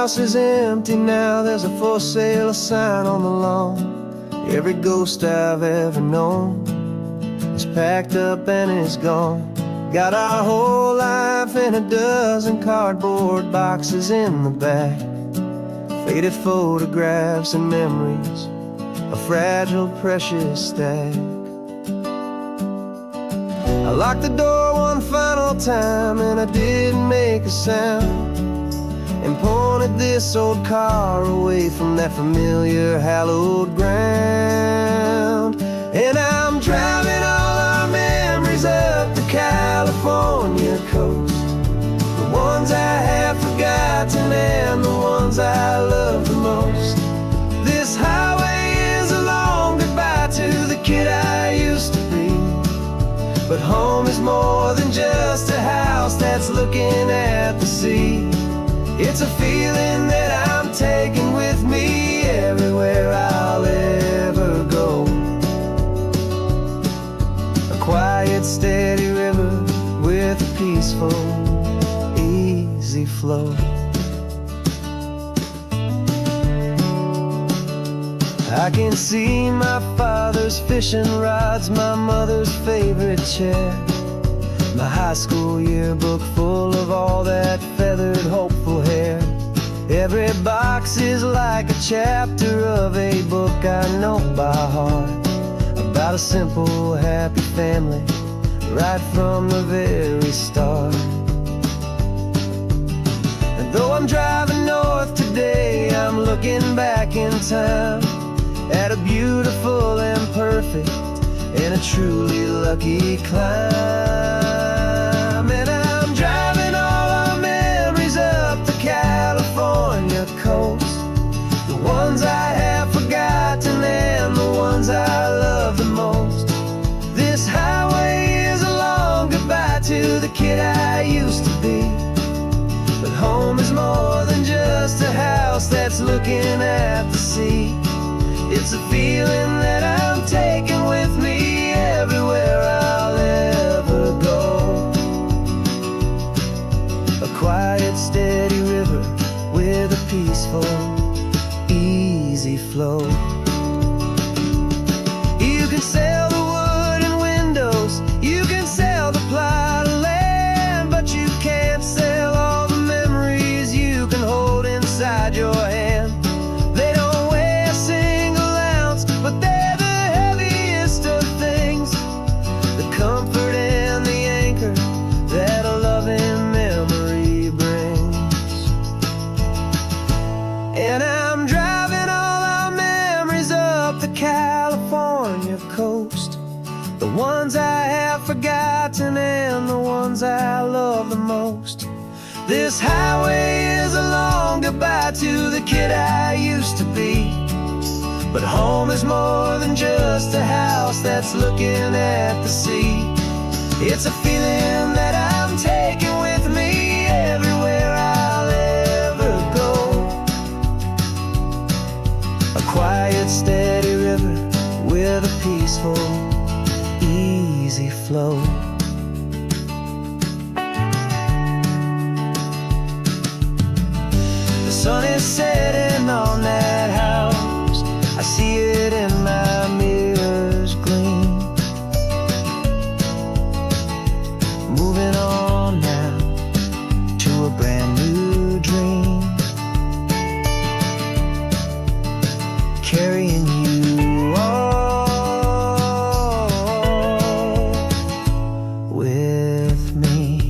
house is empty now, there's a for sale sign on the lawn. Every ghost I've ever known is packed up and is gone. Got our whole life in a dozen cardboard boxes in the back. Faded photographs and memories, a fragile, precious stack. I locked the door one final time and I didn't make a sound, and pointed this old car away from that familiar hallowed ground. And I'm driving all our memories up the California coast, the ones I have forgotten and the ones I love the most. This highway is a long goodbye to the kid I used to be, but home is more than just a house that's looking at the sea. It's a feeling that I'm taking with me everywhere I'll ever go. A quiet, steady river with a peaceful, easy flow. I can see my father's fishing rods, my mother's favorite chair, my high school yearbook full of all that feathered, hopeful hair. Every box is like a chapter of a book I know by heart, about a simple, happy family right from the very start. And though I'm driving north today, I'm looking back in time at a beautiful and perfect and a truly lucky climb. And I'm driving all our memories up the California coast, the ones I have forgotten and the ones I love the most. This highway is a long goodbye to the kid I used to be, but home is more than just a house that's looking at the sea. It's a feeling that I'm taking with me everywhere I'll ever go. A quiet, steady river with a peaceful, easy flow. You can sell the wood and windows, you can sell the plot of land, but you can't sell all the memories you can hold inside your hand. They don't weigh a single ounce, but they're the heaviest of things, the comfort and the anchor that a loving memory brings. And I'm driving all our memories up the California coast, the ones I have forgotten and the ones I love the most. This highway is a long goodbye to the kid I used to be, but home is more than just a house that's looking at the sea. It's a feeling that I'm taking with me everywhere I'll ever go. A quiet, steady river with a peaceful, easy flow. The sun is setting on that house, I see it in my mirror's gleam. Moving on now to a brand new dream, carrying you all with me.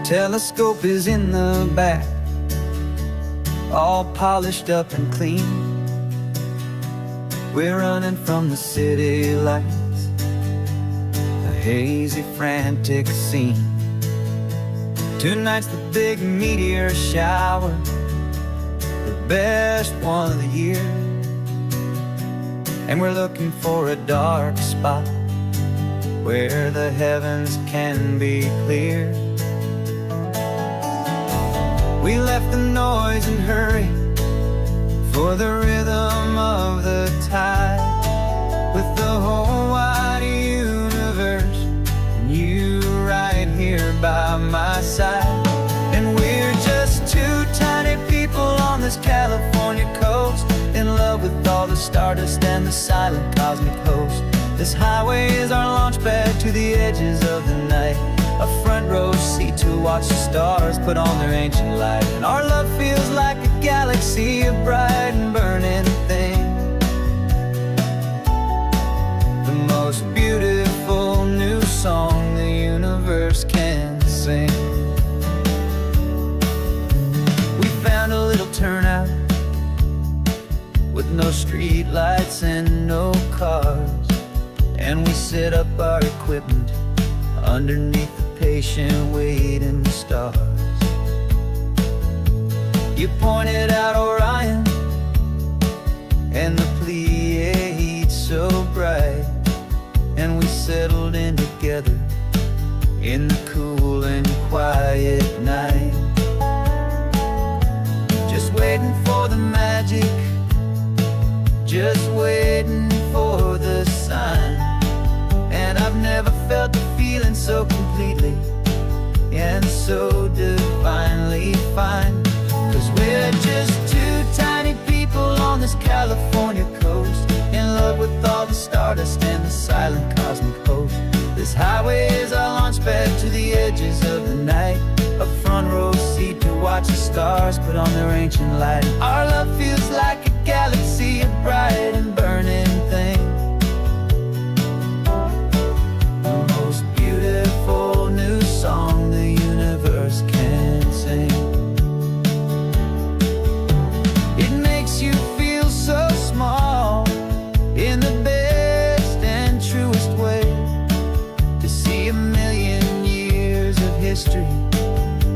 Telescope is in the back, all polished up and clean. We're running from the city lights, a hazy, frantic scene. Tonight's the big meteor shower, the best one of the year. And we're looking for a dark spot where the heavens can be clear. We left the noise and hurry for the rhythm of the tide, with the whole wide universe and you right here by my side. And we're just two tiny people on this California coast, in love with all the stardust and the silent cosmic host. This highway is our launch pad to the edges of the night, a front row seat to watch the stars put on their ancient light. And our love feels like a galaxy, a bright and burning thing, the most beautiful new song the universe can sing. We found a little turnout with no street lights and no cars, and we set up our equipment underneath the patient waiting stars. You pointed out Orion and the Pleiades so bright, and we settled in together in the cool and quiet night, just waiting for the magic, just waiting for the sign. And I've never felt the feeling so completely and so divinely fine, 'cause we're just two tiny people on this California coast, in love with all the stardust and the silent cosmic host. This highway is our launch pad to the edges of the night, a front row seat to watch the stars put on their ancient light. Our love feels like a galaxy, a bright and burning thing, the most beautiful new song the universe can sing. It makes you feel so small in the best and truest way, to see a million years of history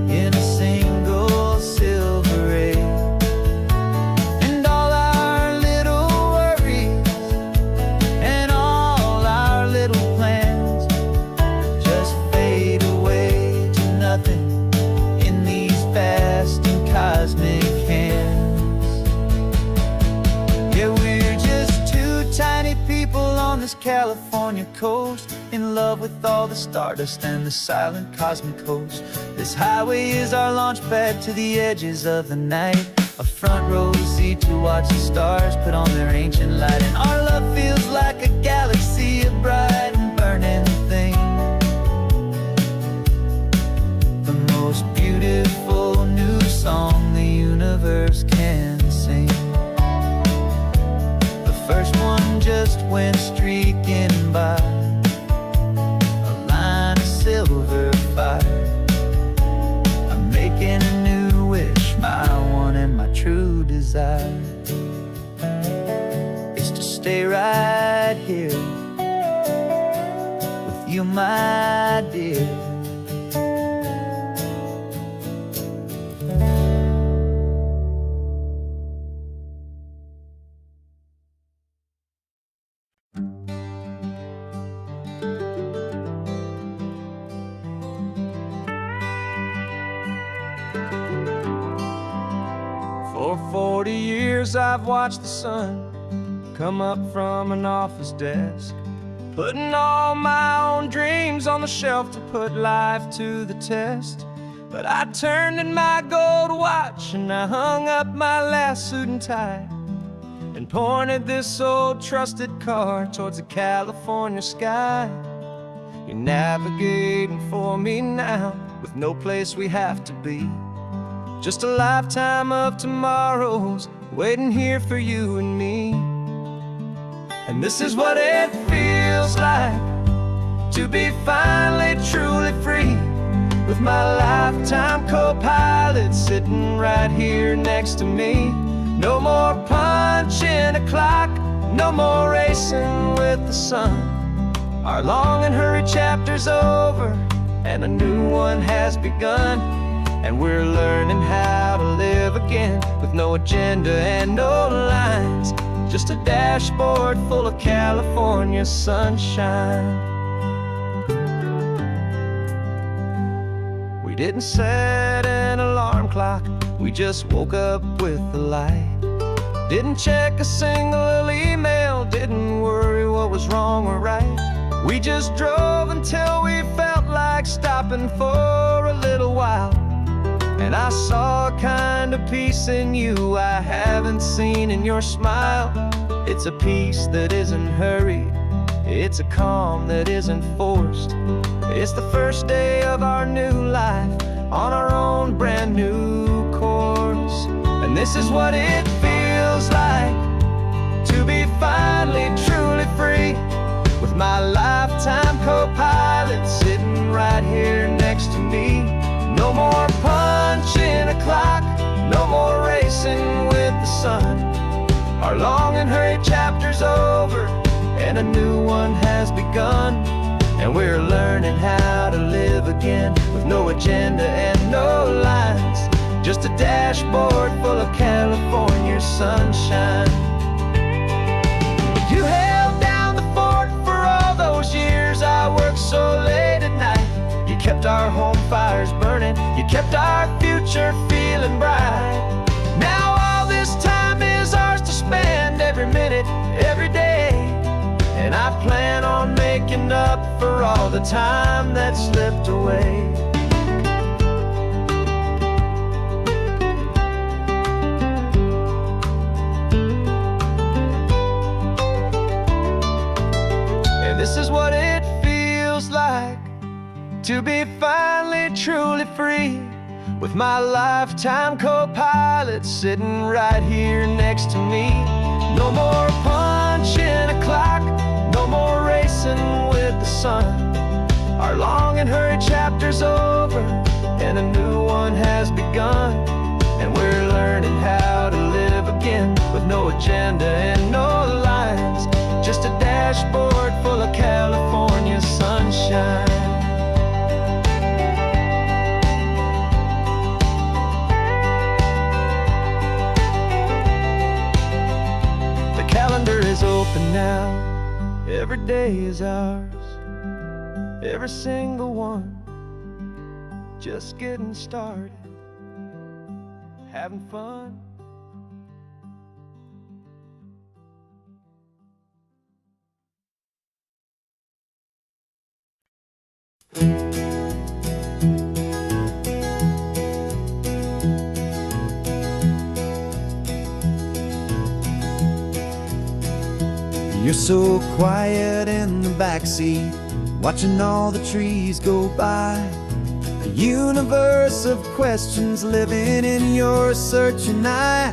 in a single silver ray. And all our little worries and all our little plans just fade away to nothing in these vast and cosmic hands. Yeah, we're just two tiny people on this California coast, in love with all the stardust and the silent cosmic host. This highway is our launch pad to the edges of the night, a front row seat to watch the stars put on their ancient light. And our love feels like a galaxy, a bright and burning thing, the most beautiful new song the universe can sing. The first one just went streaking by, a line of silver fire. I'm making a new wish, my one and my true desire is to stay right here with you, my dear. For 40 years I've watched the sun come up from an office desk, putting all my own dreams on the shelf to put life to the test. But I turned in my gold watch and I hung up my last suit and tie, and pointed this old trusted car towards the California sky. You're navigating for me now, with no place we have to be, just a lifetime of tomorrows waiting here for you and me. And this is what it feels like to be finally truly free, with my lifetime co-pilot sitting right here next to me. No more punching a clock, no more racing with the sun. Our long and hurried chapter's over and a new one has begun. And we're learning how to live again, with no agenda and no lines, just a dashboard full of California sunshine. We didn't set an alarm clock, we just woke up with the light. Didn't check a single email, didn't worry what was wrong or right. We just drove until we felt like stopping for a little while. And I saw a kind of peace in you I haven't seen in your smile. It's a peace that isn't hurried, it's a calm that isn't forced. It's the first day of our new life, on our own brand new course. And this is what it feels like to be finally truly free, with my lifetime co-pilot sitting right here next to me. No more punching a clock, no more racing with the sun. Our long and hurried chapter's over, and a new one has begun. And we're learning how to live again, with no agenda and no lines, just a dashboard full of California sunshine. You held down the fort for all those years I worked so late at night. You kept our home fires burning, you kept our future feeling bright. Now all this time is ours to spend, every minute, every day. And I plan on making up for all the time that slipped away. And this is what it feels like to be finally truly free, with my lifetime co-pilot sitting right here next to me. No more punching a clock, no more racing with the sun. Our long and hurried chapter's over, and a new one has begun. And we're learning how to live again, with no agenda and no lines, just a dashboard full of California sunshine. The calendar is open now, every day is ours, every single one, just getting started, having fun. You're so quiet in the backseat, watching all the trees go by. A universe of questions living in your searching eye.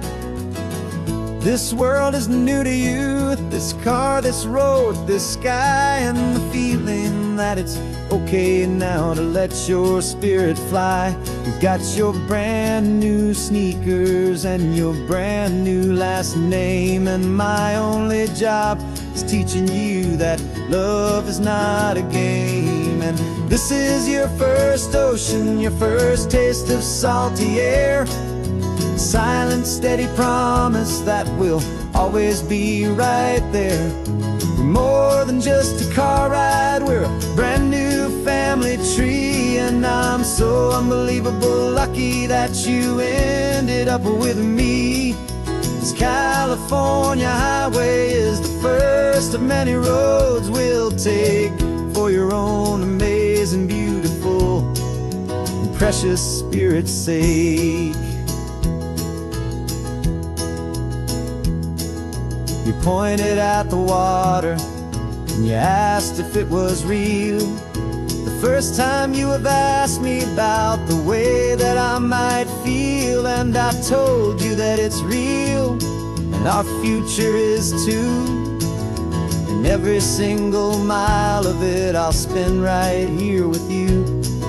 This world is new to you, this car, this road, this sky, and the feeling that it's okay now to let your spirit fly. You've got your brand new sneakers and your brand new last name, and my only job is teaching you that love is not a game. And this is your first ocean, your first taste of salty air, silent, steady promise that we'll always be right there. We're more than just a car ride, we're a brand new family tree. And I'm so unbelievable lucky that you ended up with me. This California highway is the first of many roads we'll take for your own amazing, beautiful, and precious spirit's sake. You pointed at the water and you asked if it was real. The first time you have asked me about the way that I might feel, and I told you that it's real and our future is too. And every single mile of it I'll spend right here with you.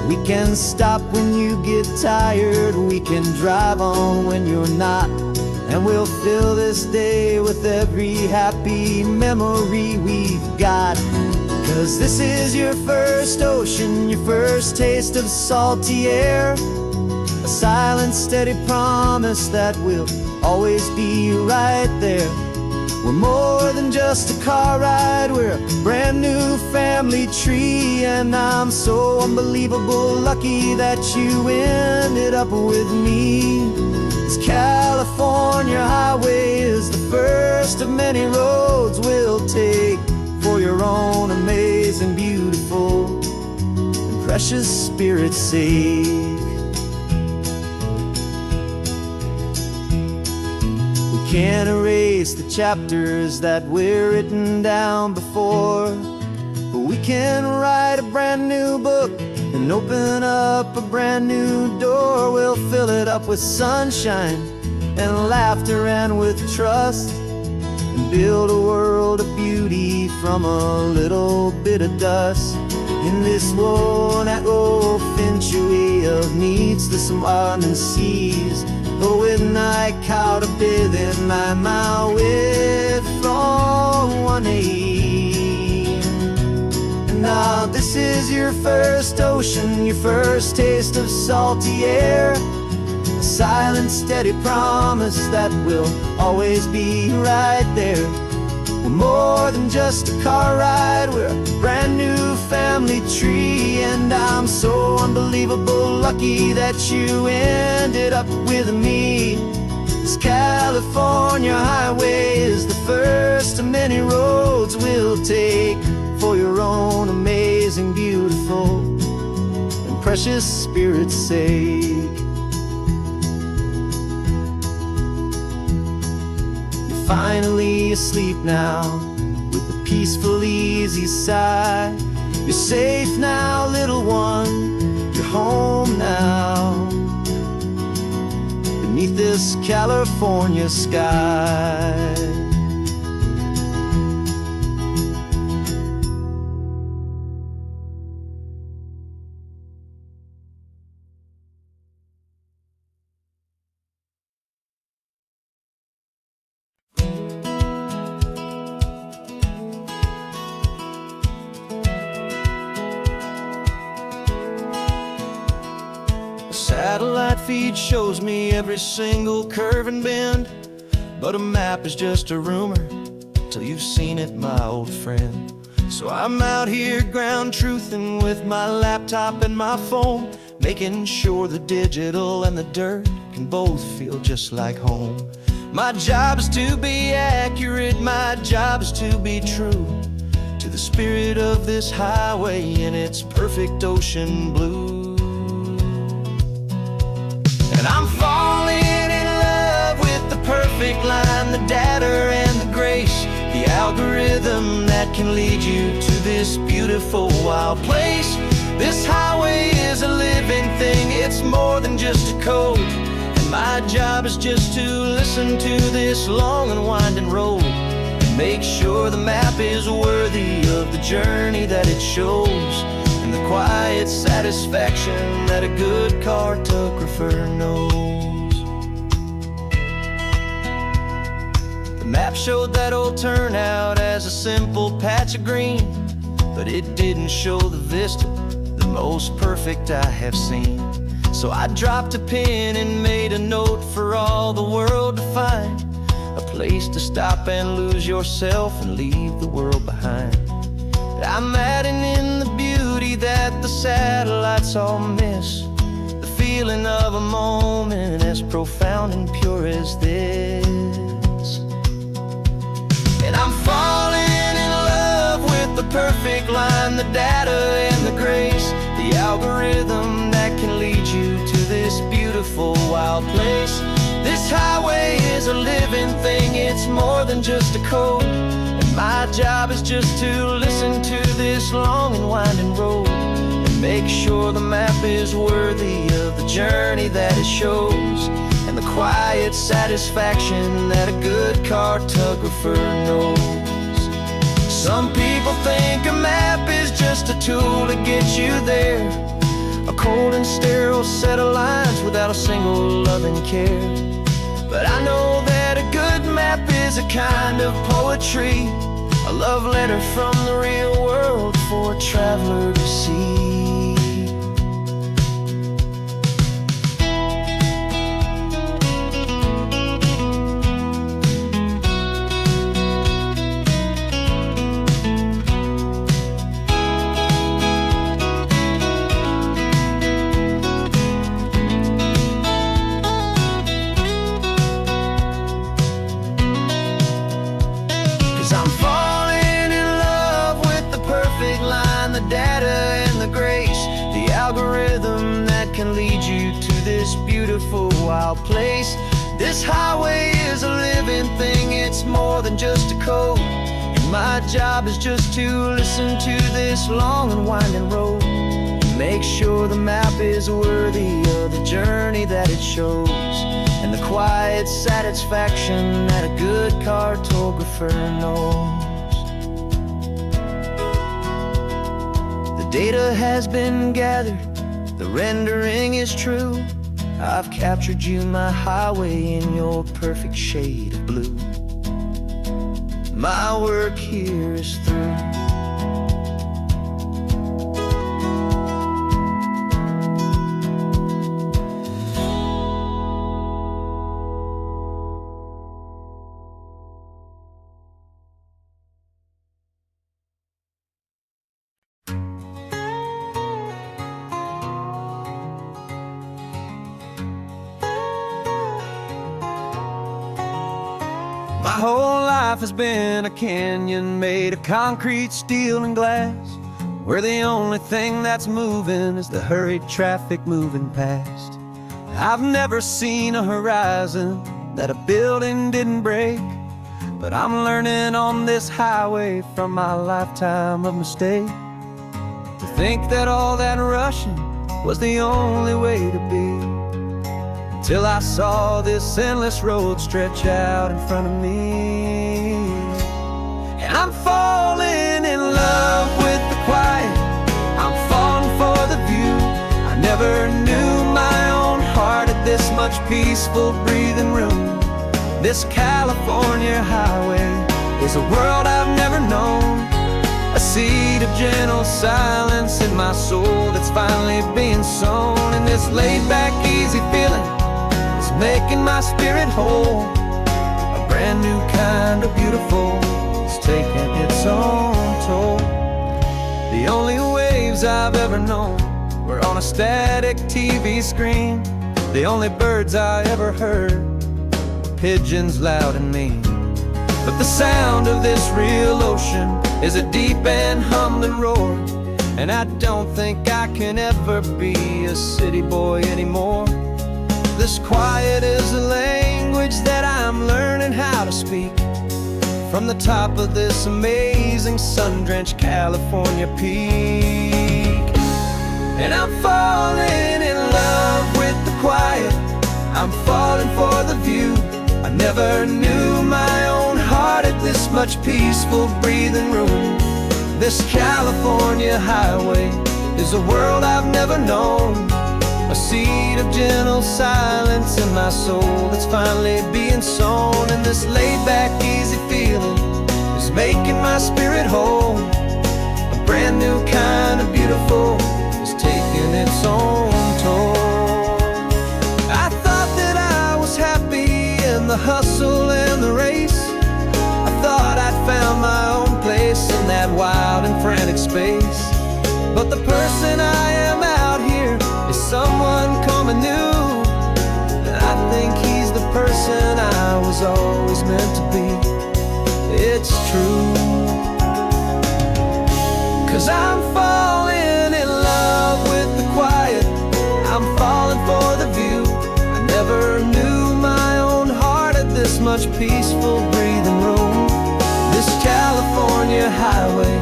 We can stop when you get tired, we can drive on when you're not, and we'll fill this day with every happy memory we've got. 'Cause this is your first ocean, your first taste of salty air, a silent, steady promise that we'll always be right there. We're more than just a car ride, we're a brand new family tree. And I'm so unbelievable lucky that you ended up with me. This California highway is the first of many roads we'll take for your own amazing, beautiful, and precious spirit's sake. Can't erase the chapters that we're written down before, but we can write a brand new book and open up a brand new door. We'll fill it up with sunshine and laughter and with trust, and build a world of beauty from a little bit of dust. In this world that finchuí of needs the smiling seas, with night caught a bit in my mouth with from 180. And now this is your first ocean, your first taste of salty air, a silent steady promise that we'll always be right there. We're more than just a car ride, we're a brand new family tree. And I'm so unbelievable lucky that you ended up with me. This California highway is the first of many roads we'll take for your own amazing, beautiful, and precious spirit's sake. Finally asleep now, with a peaceful, easy sigh. You're safe now, little one, you're home now, beneath this California sky. Satellite feed shows me every single curve and bend, but a map is just a rumor till you've seen it, my old friend. So I'm out here ground truthing with my laptop and my phone, making sure the digital and the dirt can both feel just like home. My job is to be accurate, my job is to be true to the spirit of this highway in its perfect ocean blue. And I'm falling in love with the perfect line, the data and the grace, the algorithm that can lead you to this beautiful wild place. This highway is a living thing, it's more than just a code. And my job is just to listen to this long and winding road and make sure the map is worthy of the journey that it shows, and the quiet satisfaction that a good cartographer knows. The map showed that old turnout as a simple patch of green, but it didn't show the vista, the most perfect I have seen. So I dropped a pin and made a note for all the world to find, a place to stop and lose yourself and leave the world behind. I'm adding in the beauty that the satellites all miss, the feeling of a moment as profound and pure as this. And I'm falling in love with the perfect line, the data and the grace, the algorithm that can lead you to this beautiful wild place. This highway is a living thing, it's more than just a code. My job is just to listen to this long and winding road and make sure the map is worthy of the journey that it shows, and the quiet satisfaction that a good cartographer knows. Some people think a map is just a tool to get you there, a cold and sterile set of lines without a single loving care. But I know that a good map is a kind of poetry, a love letter from the real world for a traveler to see. algorithm that can lead you to this beautiful wild place. This highway is a living thing, it's more than just a code. And my job is just to listen to this long and winding road, and make sure the map is worthy of the journey that it shows, and the quiet satisfaction that a good cartographer knows. The data has been gathered, the rendering is true. I've captured you, my highway, in your perfect shade of blue. My work here is through. My whole life has been a canyon made of concrete, steel, and glass, where the only thing that's moving is the hurried traffic moving past. I've never seen a horizon that a building didn't break, but I'm learning on this highway from my lifetime of mistakes, to think that all that rushing was the only way to be. Till I saw this endless road stretch out in front of me. And I'm falling in love with the quiet, I'm falling for the view. I never knew my own heart had this much peaceful breathing room. This California highway is a world I've never known, a seed of gentle silence in my soul that's finally being sown. And this laid-back, easy feeling making my spirit whole, a brand new kind of beautiful is taking its own toll. The only waves I've ever known were on a static TV screen. The only birds I ever heard were pigeons loud and mean. But the sound of this real ocean is a deep and humbling roar, and I don't think I can ever be a city boy anymore. This quiet is a language that I'm learning how to speak, from the top of this amazing sun-drenched California peak. And I'm falling in love with the quiet, I'm falling for the view. I never knew my own heart had this much peaceful breathing room. This California highway is a world I've never known, a seed of gentle silence in my soul that's finally being sown. And this laid-back, easy feeling is making my spirit whole, a brand new kind of beautiful is taking its own toll. I thought that I was happy in the hustle and the race, I thought I'd found my own place in that wild and frantic space. But the person I am out here is someone coming new, and I think he's the person I was always meant to be. It's true, 'cause I'm falling in love with the quiet, I'm falling for the view. I never knew my own heart had this much peaceful breathing room. This California highway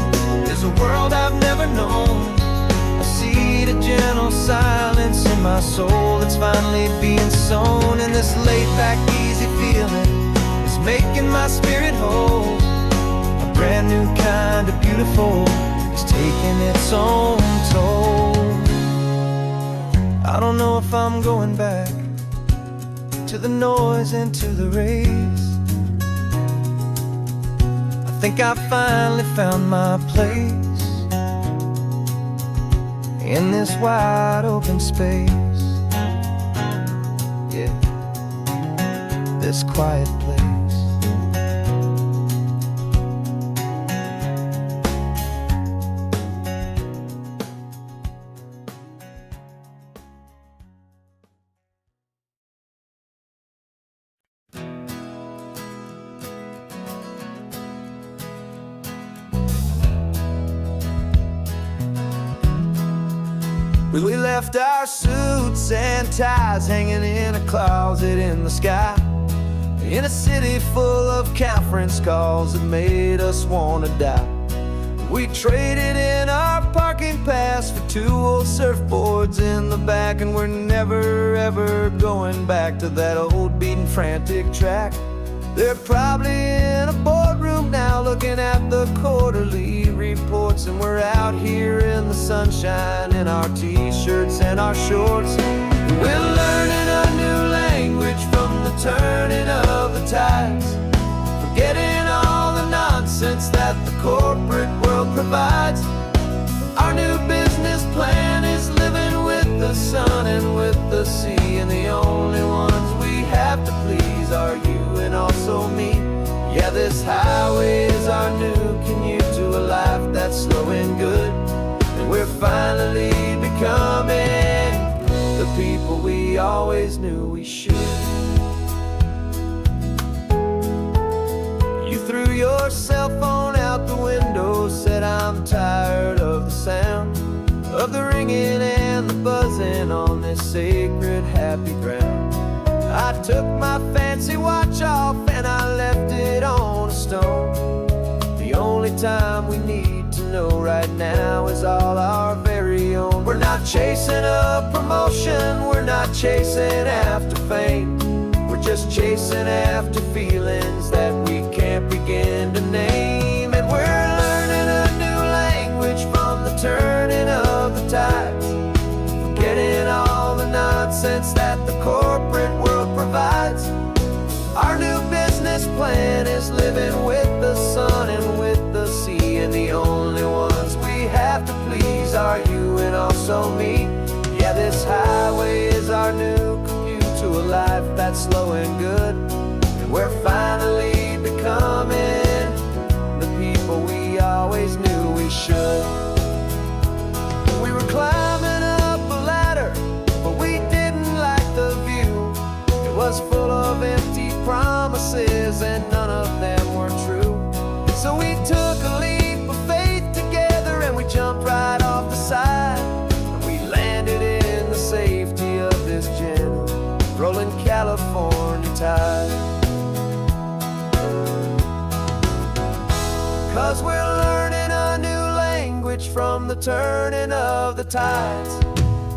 is a world I've never known, a seed of gentle silence in my soul that's finally being sown. And this laid-back, easy feeling is making my spirit whole, a brand new kind of beautiful is taking its own toll. I don't know if I'm going back to the noise and to the race. I think I finally found my place in this wide open space, yeah, this quiet place. We left our suits and ties hanging in a closet in the sky, in a city full of conference calls that made us want to die. We traded in our parking pass for 2 old surfboards in the back, and we're never ever going back to that old beaten frantic track. They're probably in a boardroom now looking at the quarterly reports, and we're out here in the sunshine in our t-shirts and our shorts. We're learning a new language from the turning of the tides, forgetting all the nonsense that the corporate world provides. Our new business plan is living with the sun and with the sea, and the only ones we have to please are you and also me. Yeah, this highway is our new commute to a life that's slow and good, and we're finally becoming the people we always knew we should. You threw your cell phone out the window, said I'm tired of the sound of the ringing and the buzzing on this sacred happy ground. I took my fancy watch off and I left it on a stone. The only time we need to know right now is all our very own. We're not chasing a promotion, we're not chasing after fame, we're just chasing after feelings that we can't begin to name. And we're learning a new language from the turning of the tides, forgetting all the nonsense that the corporate world provides. Our new business plan is living with the sun and with the sea, and the only ones we have to please are you and also me. Yeah, this highway is our new commute to a life that's slow and good, and we're finally becoming the people we always knew we should. We were climbing up a ladder, but we didn't like the view. It was full of empty promises and none of them were true. So we took a leap of faith together and we jumped right off the side, and we landed in the safety of this gentle rolling California tide. 'Cause we're learning a new language from the turning of the tides,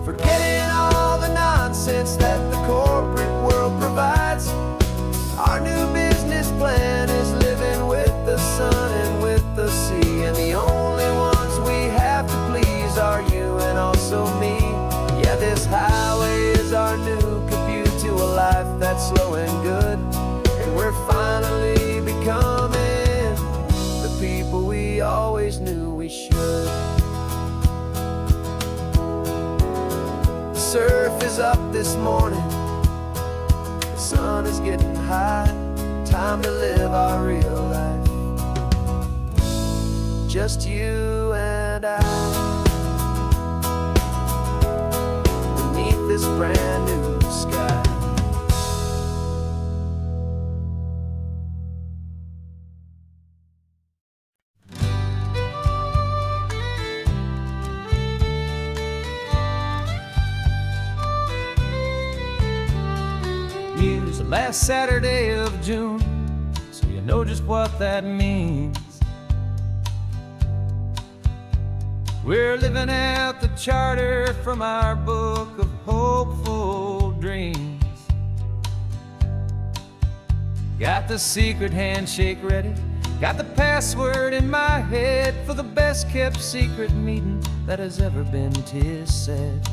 forgetting all the nonsense that the corporate world provides. Our new business plan is living with the sun and with the sea, and the only ones we have to please are you and also me. Yeah, this highway is our new commute to a life that's slow and good, and we're finally becoming the people we always knew we should. The surf is up this morning, the sun is getting high, time to live our real life, just you and I, beneath this brand new sky. Here's the last Saturday of June, so you know just what that means. We're living out the charter from our book of hopeful dreams. Got the secret handshake ready, got the password in my head for the best kept secret meeting that has ever been, 'tis said.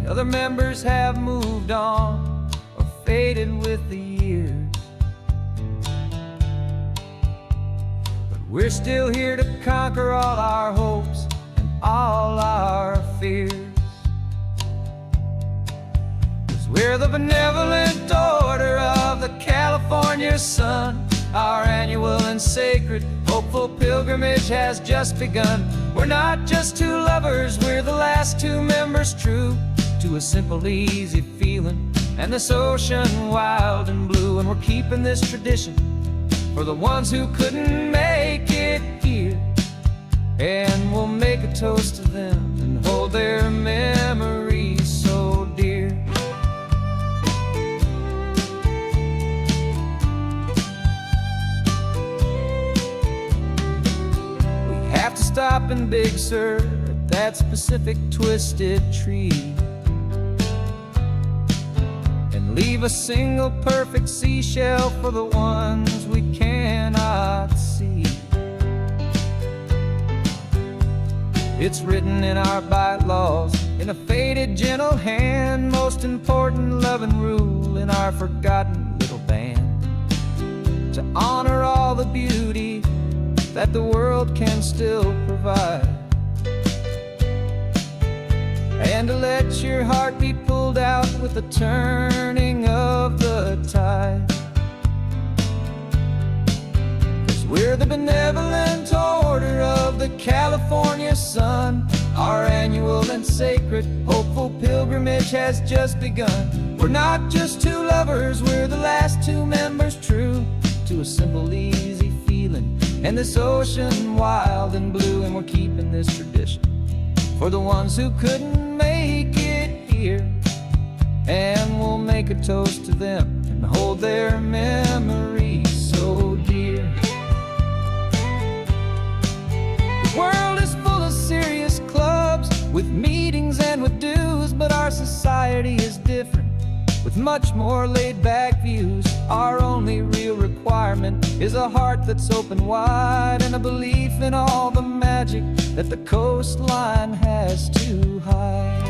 The other members have moved on or faded with the years, but we're still here to conquer all our hopes and all our fears. 'Cause we're the benevolent order of the California sun. Our annual and sacred hopeful pilgrimage has just begun. We're not just two lovers, we're the last two members true to a simple, easy feeling and this ocean wild and blue. And we're keeping this tradition for the ones who couldn't make it here, and we'll make a toast to them and hold hold their memories so dear. We have to stop in Big Sur at that specific twisted tree and leave a single perfect seashell for the ones we cannot see. It's written in our bylaws, in a faded gentle hand, most important loving rule in our forgotten little band, to honor all the beauty that the world can still provide, and to let your heart be pulled out with the turning of the tide. 'Cause we're the benevolent order of the California sun. Our annual and sacred hopeful pilgrimage has just begun. We're not just two lovers, we're the last two members true to a simple, easy feeling, and this ocean wild and blue. And we're keeping this tradition for the ones who couldn't make it here, and we'll make a toast to them and hold their memories so dear. The world is full of serious clubs with meetings and with dues, but our society is different, with much more laid-back views. Our only real requirement is a heart that's open wide, and a belief in all the magic that the coastline has to hide.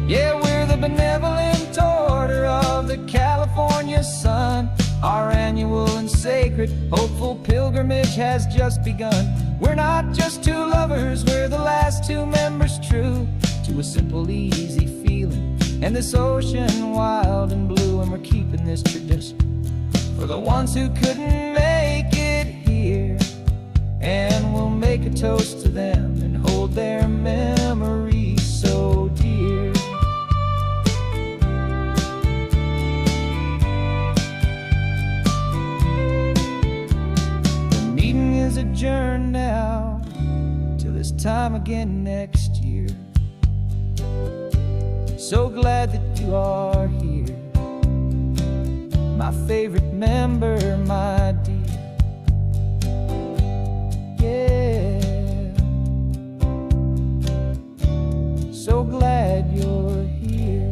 Yeah, we're the benevolent order of the California sun. Our annual and sacred hopeful pilgrimage has just begun. We're not just two lovers, we're the last two members true to a simple, easy feeling, and this ocean wild and blue. And we're keeping this tradition for the ones who couldn't make it here, and we'll make a toast to them and hold their memories so dear. The meeting is adjourned now till this time again next year. So glad that you are here, my favorite member, my dear. Yeah, so glad you're here.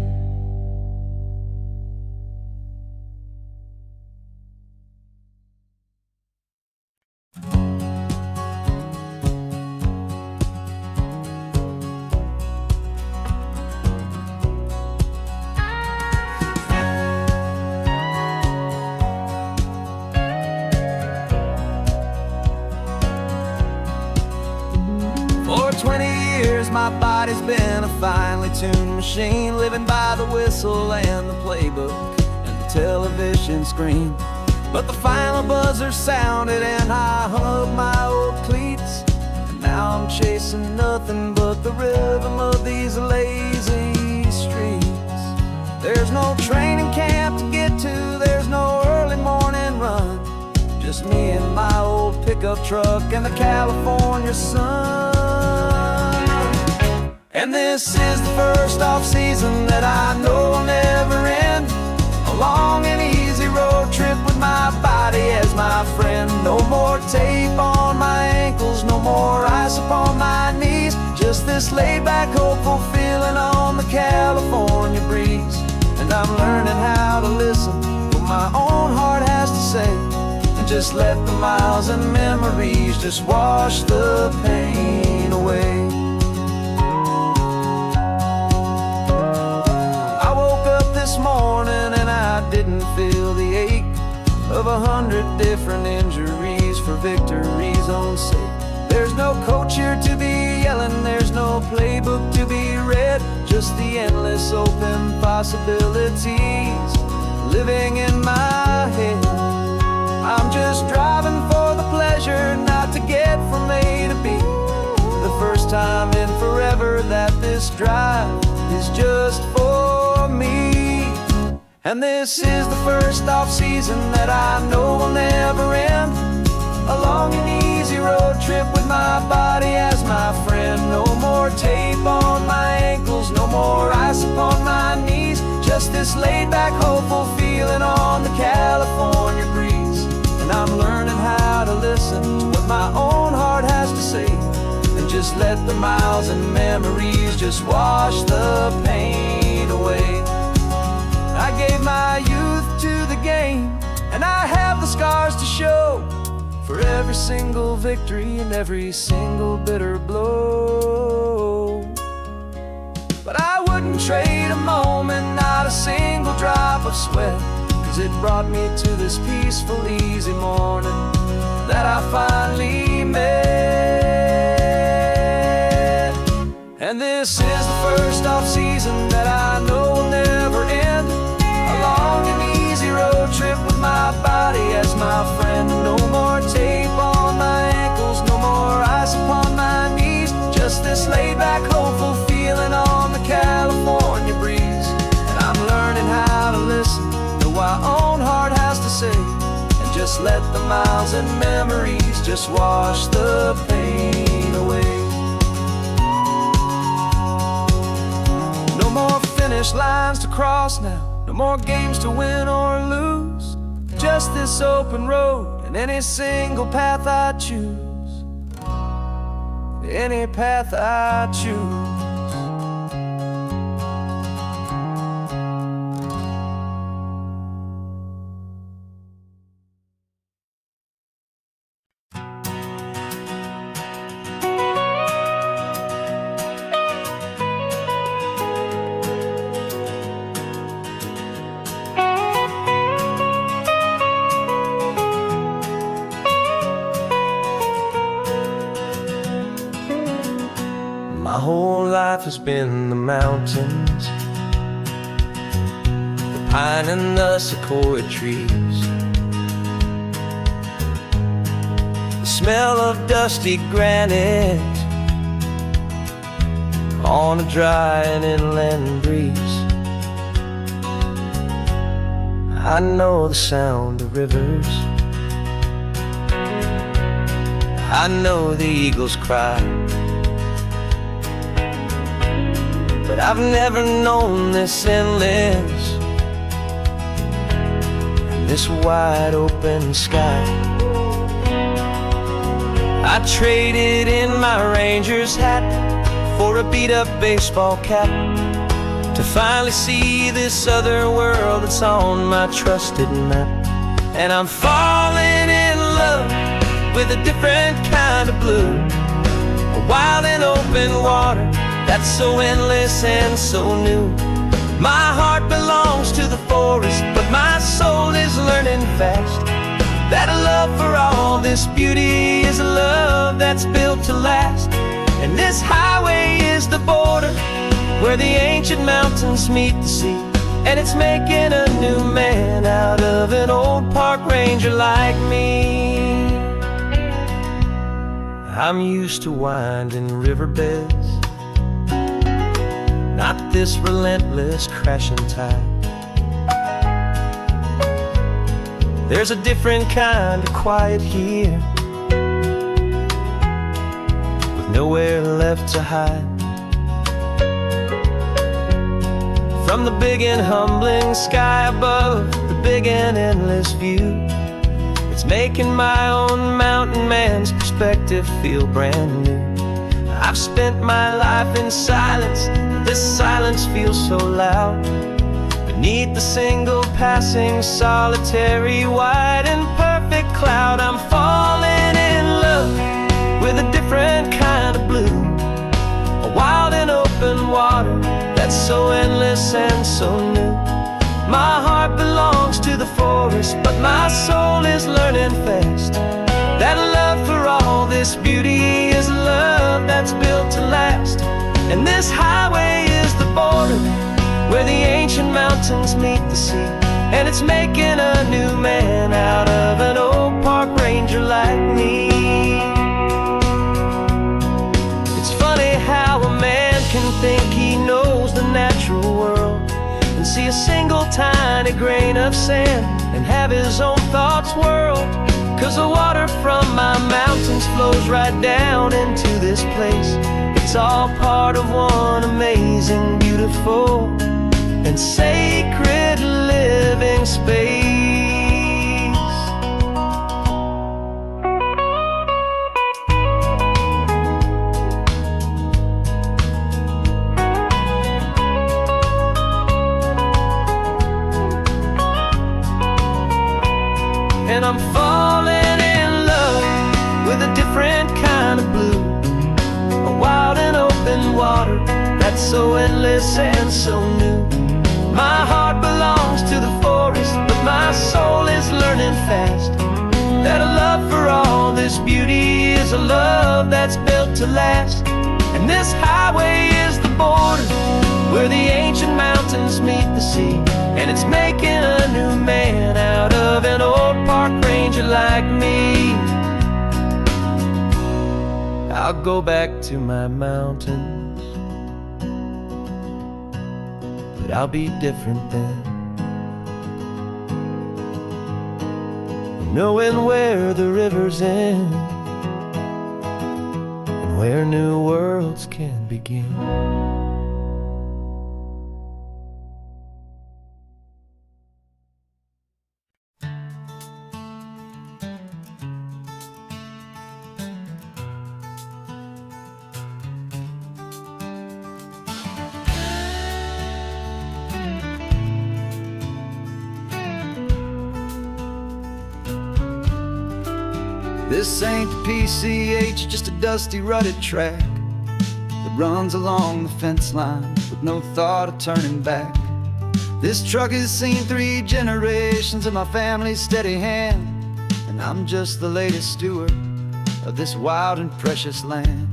For 20 years my body's been a finely tuned machine, living by the whistle and the playbook and the television screen. But the final buzzer sounded and I hung up my old cleats, and now I'm chasing nothing but the rhythm of these lazy streets. There's no training camp to get to, there's no early morning run, just me and my old pickup truck and the California sun. And this is the first off-season that I know will never end, a long and easy road trip with my body as my friend. No more tape on my ankles, no more ice upon my knees, just this laid-back, hopeful feeling on the California breeze. And I'm learning how to listen to what my own heart has to say, and just let the miles and memories just wash the pain away. I woke up this morning and I didn't feel the ache of 100 different injuries for victory's own sake. There's no coach here to be yelling, there's no playbook to be read, just the endless open possibilities living in my head. I'm just driving for the pleasure, not to get from A to B. The first time in forever that this drive is just for me. And this is the first off-season that I know will never end. A long and easy road trip with my body as my friend. No more tape on my ankles, no more ice upon my knees. Just this laid-back, hopeful feeling on the California breeze. And I'm learning how to listen to what my own heart has to say, and just let the miles and memories just wash the pain away. I gave my youth to the game, and I have the scars to show for every single victory and every single bitter blow. But I wouldn't trade a moment, not a single drop of sweat, 'cause it brought me to this peaceful, easy morning that I finally met. And this is the first off-season that I know will never end. A long and easy road trip with my body as my friend. No more tape on my ankles, no more ice upon my knees. Just this laid-back, hopeful feeling on the California breeze. And I'm learning how to listen to what my own heart has to say, and just let the miles and memories just wash the pain away. No more finish lines to cross now, no more games to win or lose. Just this open road and any single path I choose. Any path I choose. My whole life has been the mountains, the pine and the sequoia trees, the smell of dusty granite on a dry and inland breeze. I know the sound of rivers, I know the eagles cry, but I've never known this endless, this wide open sky. I traded in my Ranger's hat for a beat-up baseball cap, to finally see this other world that's on my trusted map. And I'm falling in love with a different kind of blue, a wild and open water that's so endless and so new. My heart belongs to the forest, but my soul is learning fast that a love for all this beauty is a love that's built to last. And this highway is the border where the ancient mountains meet the sea, and it's making a new man out of an old park ranger like me. I'm used to winding riverbeds, not this relentless crashing tide. There's a different kind of quiet here, with nowhere left to hide. From the big and humbling sky above, the big and endless view, it's making my own mountain man's perspective feel brand new. I've spent my life in silence, this silence feels so loud. Beneath the single passing solitary white and perfect cloud, I'm falling in love with a different kind of blue, a wild and open water that's so endless and so new. My heart belongs to the forest, but my soul is learning fast that love for all this beauty is a love that's built to last. And this highway is the border where the ancient mountains meet the sea, and it's making a new man out of an old park ranger like me. It's funny how a man can think he knows the natural world and see a single tiny grain of sand and have his own thoughts whirl. 'Cause the water from my mountains flows right down into this place. It's all part of one amazing, beautiful, and sacred living space. And I'm falling in love with a different kind of blue, a wild and open water that's so endless and so new. My heart belongs to the forest, but my soul is learning fast that a love for all this beauty is a love that's built to last. And this highway is the border where the ancient mountains meet the sea, and it's making a new man out of an old park ranger like me. I'll go back to my mountains, but I'll be different then, knowing where the rivers end and where new worlds can begin. This ain't the PCH, just a dusty, rutted track that runs along the fence line with no thought of turning back. This truck has seen 3 generations of my family's steady hand, and I'm just the latest steward of this wild and precious land.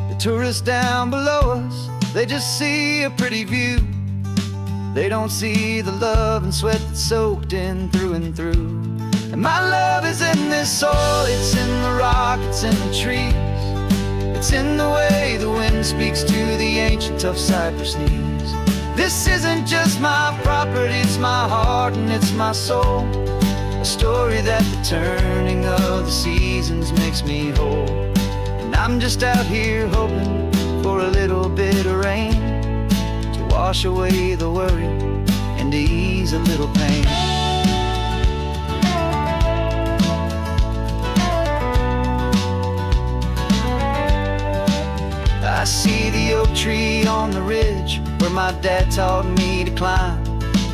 The tourists down below us, they just see a pretty view. They don't see the love and sweat that's soaked in through and through. And my love is in this soil, it's in the rock, it's in the trees. It's in the way the wind speaks to the ancient tough cypress knees. This isn't just my property, it's my heart and it's my soul. A story that the turning of the seasons makes me whole. And I'm just out here hoping for a little bit of rain to wash away the worry and to ease a little pain. I see the oak tree on the ridge where my dad taught me to climb,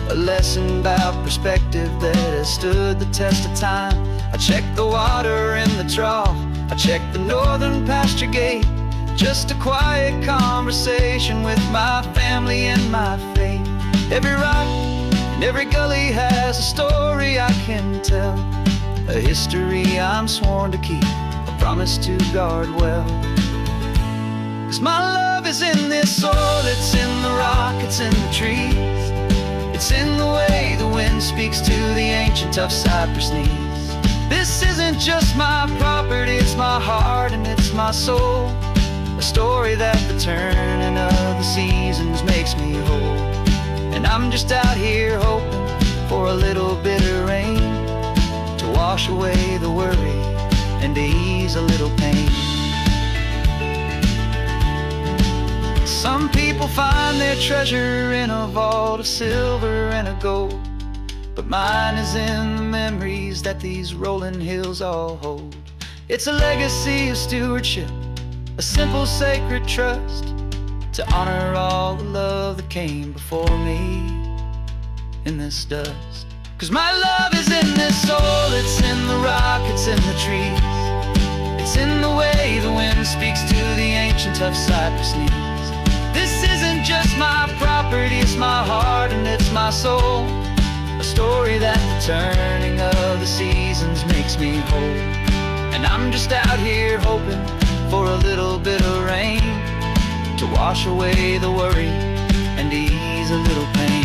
a lesson about perspective that has stood the test of time. I check the water in the trough, I check the northern pasture gate, just a quiet conversation with my family and my faith. Every rock and every gully has a story I can tell, a history I'm sworn to keep, a promise to guard well. 'Cause my love is in this soil, it's in the rock, it's in the trees. It's in the way the wind speaks to the ancient tough cypress knees. This isn't just my property, it's my heart and it's my soul. A story that the turning of the seasons makes me whole. And I'm just out here hoping for a little bit of rain to wash away the worry and to ease a little pain. Some people find their treasure in a vault of silver and of gold, but mine is in the memories that these rolling hills all hold. It's a legacy of stewardship, a simple sacred trust to honor all the love that came before me in this dust. 'Cause my love is in this soil, it's in the rock, it's in the trees. It's in the way the wind speaks to the ancient tough cypress knees. This isn't just my property, it's my heart and it's my soul. A story that the turning of the seasons makes me whole. And I'm just out here hoping for a little bit of rain to wash away the worry and ease a little pain.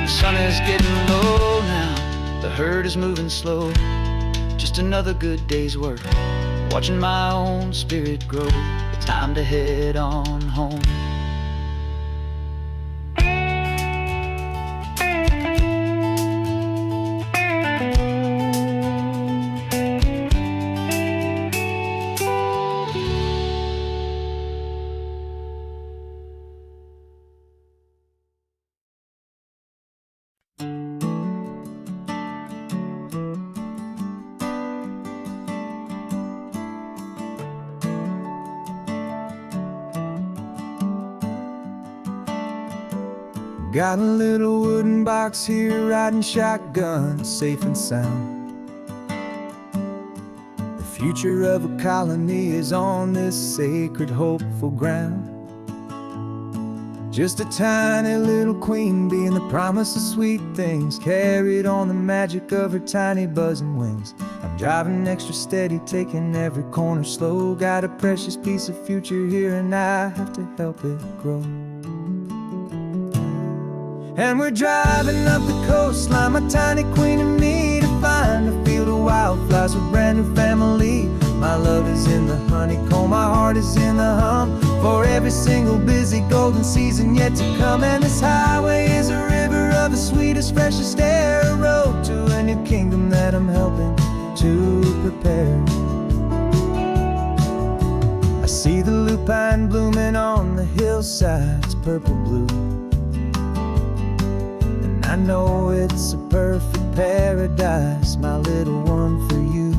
The sun is getting low now, the herd is moving slow. Just another good day's work watching my own spirit grow. Time to head on home. Got a little wooden box here, riding shotgun, safe and sound. The future of a colony is on this sacred, hopeful ground. Just a tiny little queen bee, and the promise of sweet things carried on the magic of her tiny buzzing wings. I'm driving extra steady, taking every corner slow. Got a precious piece of future here, and I have to help it grow. And we're driving up the coastline, my tiny queen and me, to find a field of wildflowers with brand new family. My love is in the honeycomb, my heart is in the hum, for every single busy golden season yet to come. And this highway is a river of the sweetest, freshest air, a road to a new kingdom that I'm helping to prepare. I see the lupine blooming on the hillsides, purple blue. I know it's a perfect paradise, my little one, for you.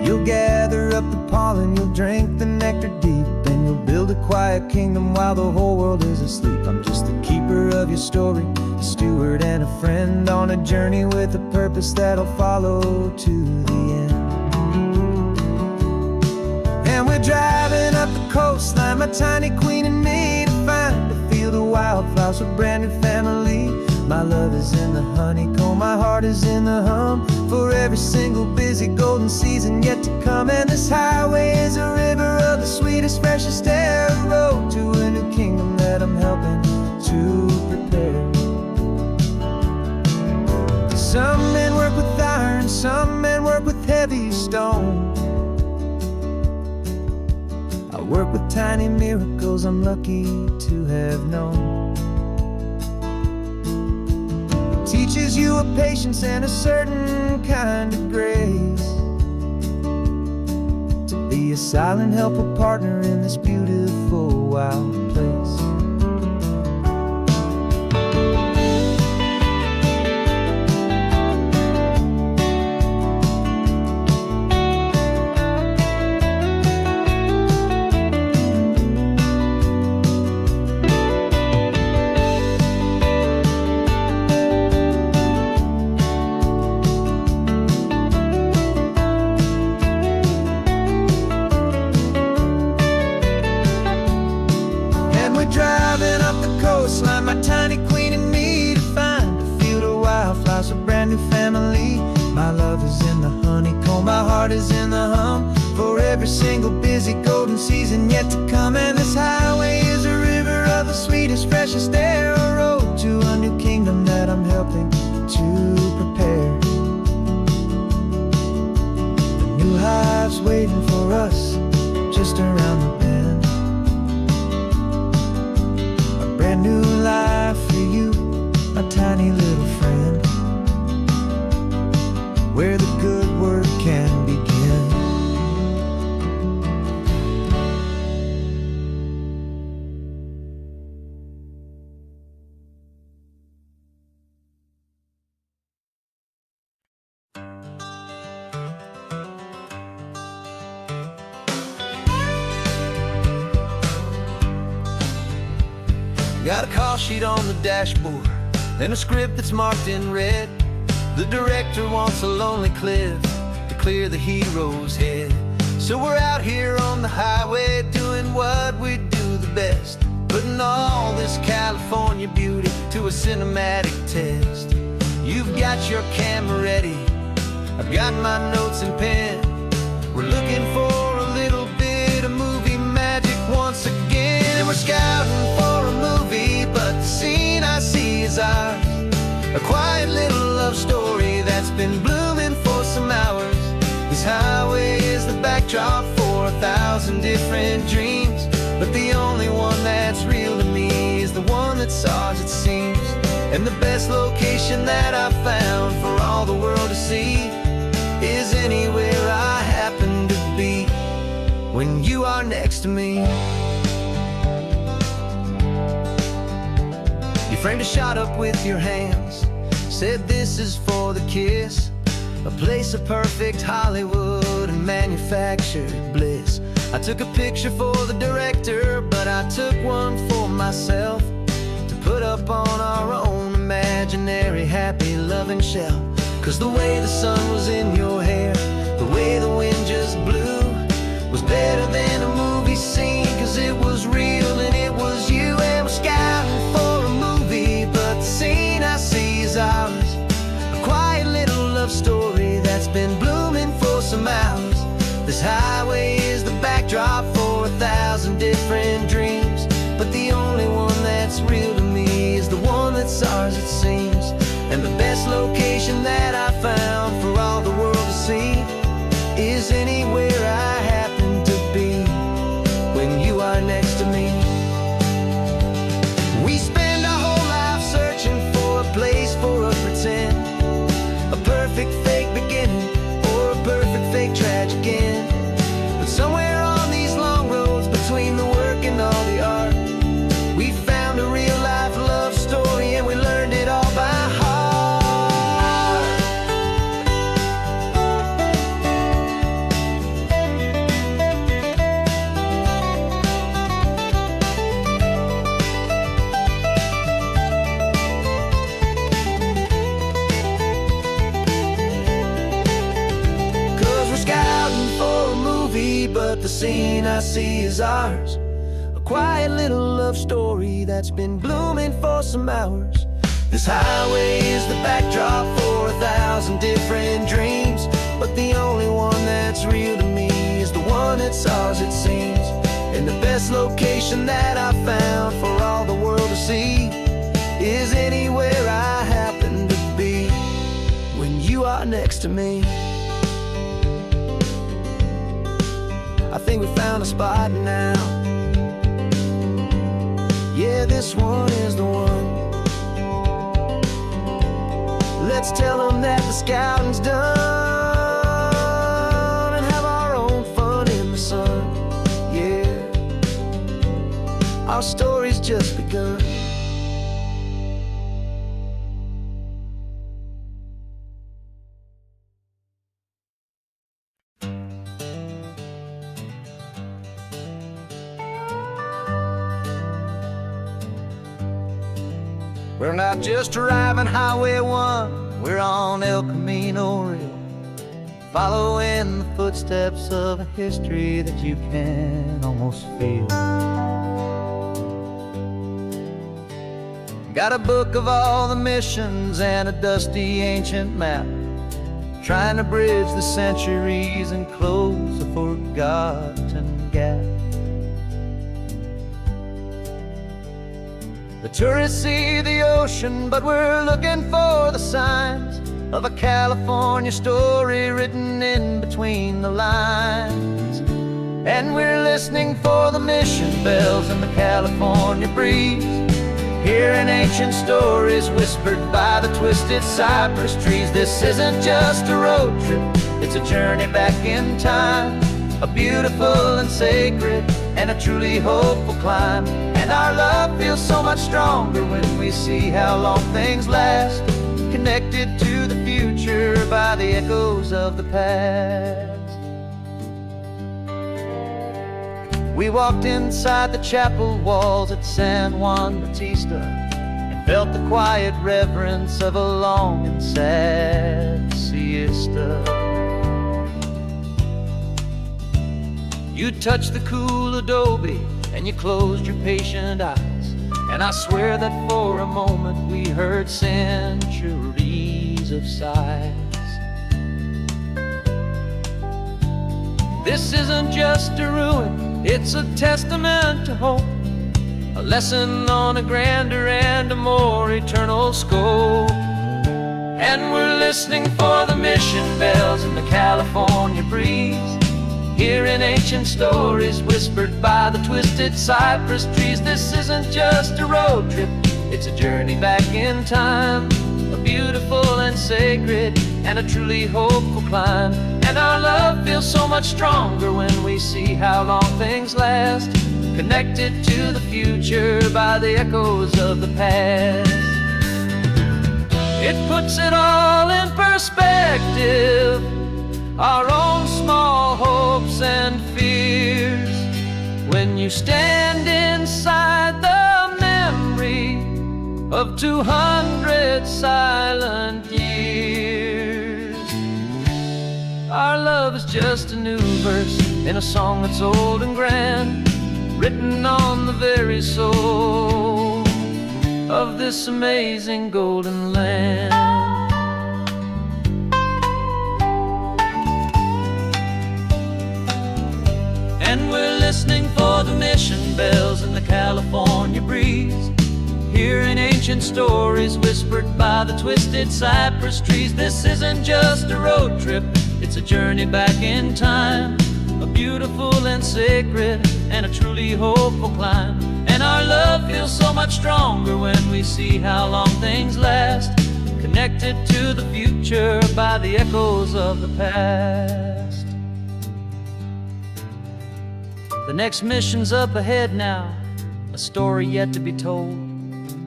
You'll gather up the pollen, you'll drink the nectar deep, and you'll build a quiet kingdom while the whole world is asleep. I'm just the keeper of your story, a steward and a friend, on a journey with a purpose that'll follow to the end. And we're driving up the coastline, my tiny queen and me, to find a field of wildflowers with brand new family. My love is in the honeycomb, my heart is in the hum, for every single busy golden season yet to come. And this highway is a river of the sweetest, freshest air, a road to a new kingdom that I'm helping to prepare. Some men work with iron, some men work with heavy stone. I work with tiny miracles I'm lucky to have known. It teaches you a patience and a certain kind of grace, to be a silent helper partner in this beautiful wild place. Driving up the coastline, my tiny queen and me, to find a field of wildflowers, a brand new family. My love is in the honeycomb, my heart is in the hum, for every single busy golden season yet to come. And this highway is a river of the sweetest, freshest air, a road to a new kingdom that I'm helping to prepare. A new hive's waiting for us just around the bend. Brand new life for you, a tiny little friend, where the good work can begin. Got a call sheet on the dashboard and a script that's marked in red. The director wants a lonely cliff to clear the hero's head. So we're out here on the highway doing what we do the best, putting all this California beauty to a cinematic test. You've got your camera ready, I've got my notes and pen. We're looking for a little bit of movie magic once again. And we're scouting for a movie, but the scene I see is ours. A quiet little love story that's been blooming for some hours. The This highway is the backdrop for 1,000 different dreams, but the only one that's real to me is the one that's ours, it seems. And the best location that I've found for all the world to see is anywhere I happen to be when you are next to me. You framed a shot up with your hands, said this is for the kiss, a place of perfect Hollywood and manufactured bliss. I took a picture for the director, but I took one for myself to put up on our own imaginary happy loving shelf. 'Cause the way the sun was in your hair, the way the wind just blew, was better than a movie scene. 'Cause it was real and it was you, and we're scouting for a movie, but the scene I see is ours. A quiet little love story that's been blooming for some hours. This highway is the backdrop for 1,000 different dreams, but the only one that's real to me is the one that's ours, it seems. And the best location that I found for all the world to see is anywhere I happen to be when you are next to me. We spend our whole life searching for a place for a pretend, a perfect fake beginning or a perfect fake tragic end. But somewhere on these long roads between the work and all the art, we found a real life love story, and we learned it all by heart. But the scene I see is ours, a quiet little love story that's been blooming for some hours. This highway is the backdrop for 1,000 different dreams, but the only one that's real to me is the one that's ours, it seems. And the best location that I found for all the world to see is anywhere I happen to be when you are next to me. I think we found a spot now. Yeah, this one is the one. Let's tell them that the scouting's done and have our own fun in the sun. Yeah, our story's just begun. We're not just driving Highway 1, we're on El Camino Real, following the footsteps of a history that you can almost feel. Got a book of all the missions and a dusty ancient map, trying to bridge the centuries and close a forgotten gap. The tourists see the ocean, but we're looking for the signs of a California story written in between the lines. And we're listening for the mission bells in the California breeze, hearing ancient stories whispered by the twisted cypress trees. This isn't just a road trip, it's a journey back in time, a beautiful and sacred and a truly hopeful climb. And our love feels so much stronger when we see how long things last, connected to the future by the echoes of the past. We walked inside the chapel walls at San Juan Bautista and felt the quiet reverence of a long and sad siesta. You touched the cool adobe and you closed your patient eyes, and I swear that for a moment we heard centuries of sighs. This isn't just a ruin, it's a testament to hope, a lesson on a grander and a more eternal scope. And we're listening for the mission bells in the California breeze, hearing ancient stories whispered by the twisted cypress trees. This isn't just a road trip, it's a journey back in time, a beautiful and sacred and a truly hopeful climb. And our love feels so much stronger when we see how long things last, connected to the future by the echoes of the past. It puts it all in perspective, our own small hopes and fears, when you stand inside the memory of 200 silent years. Our love is just a new verse in a song that's old and grand, written on the very soul of this amazing golden land. And we're listening for the mission bells in the California breeze, hearing ancient stories whispered by the twisted cypress trees. This isn't just a road trip, it's a journey back in time, a beautiful and sacred and a truly hopeful climb. And our love feels so much stronger when we see how long things last, connected to the future by the echoes of the past. The next mission's up ahead now, a story yet to be told,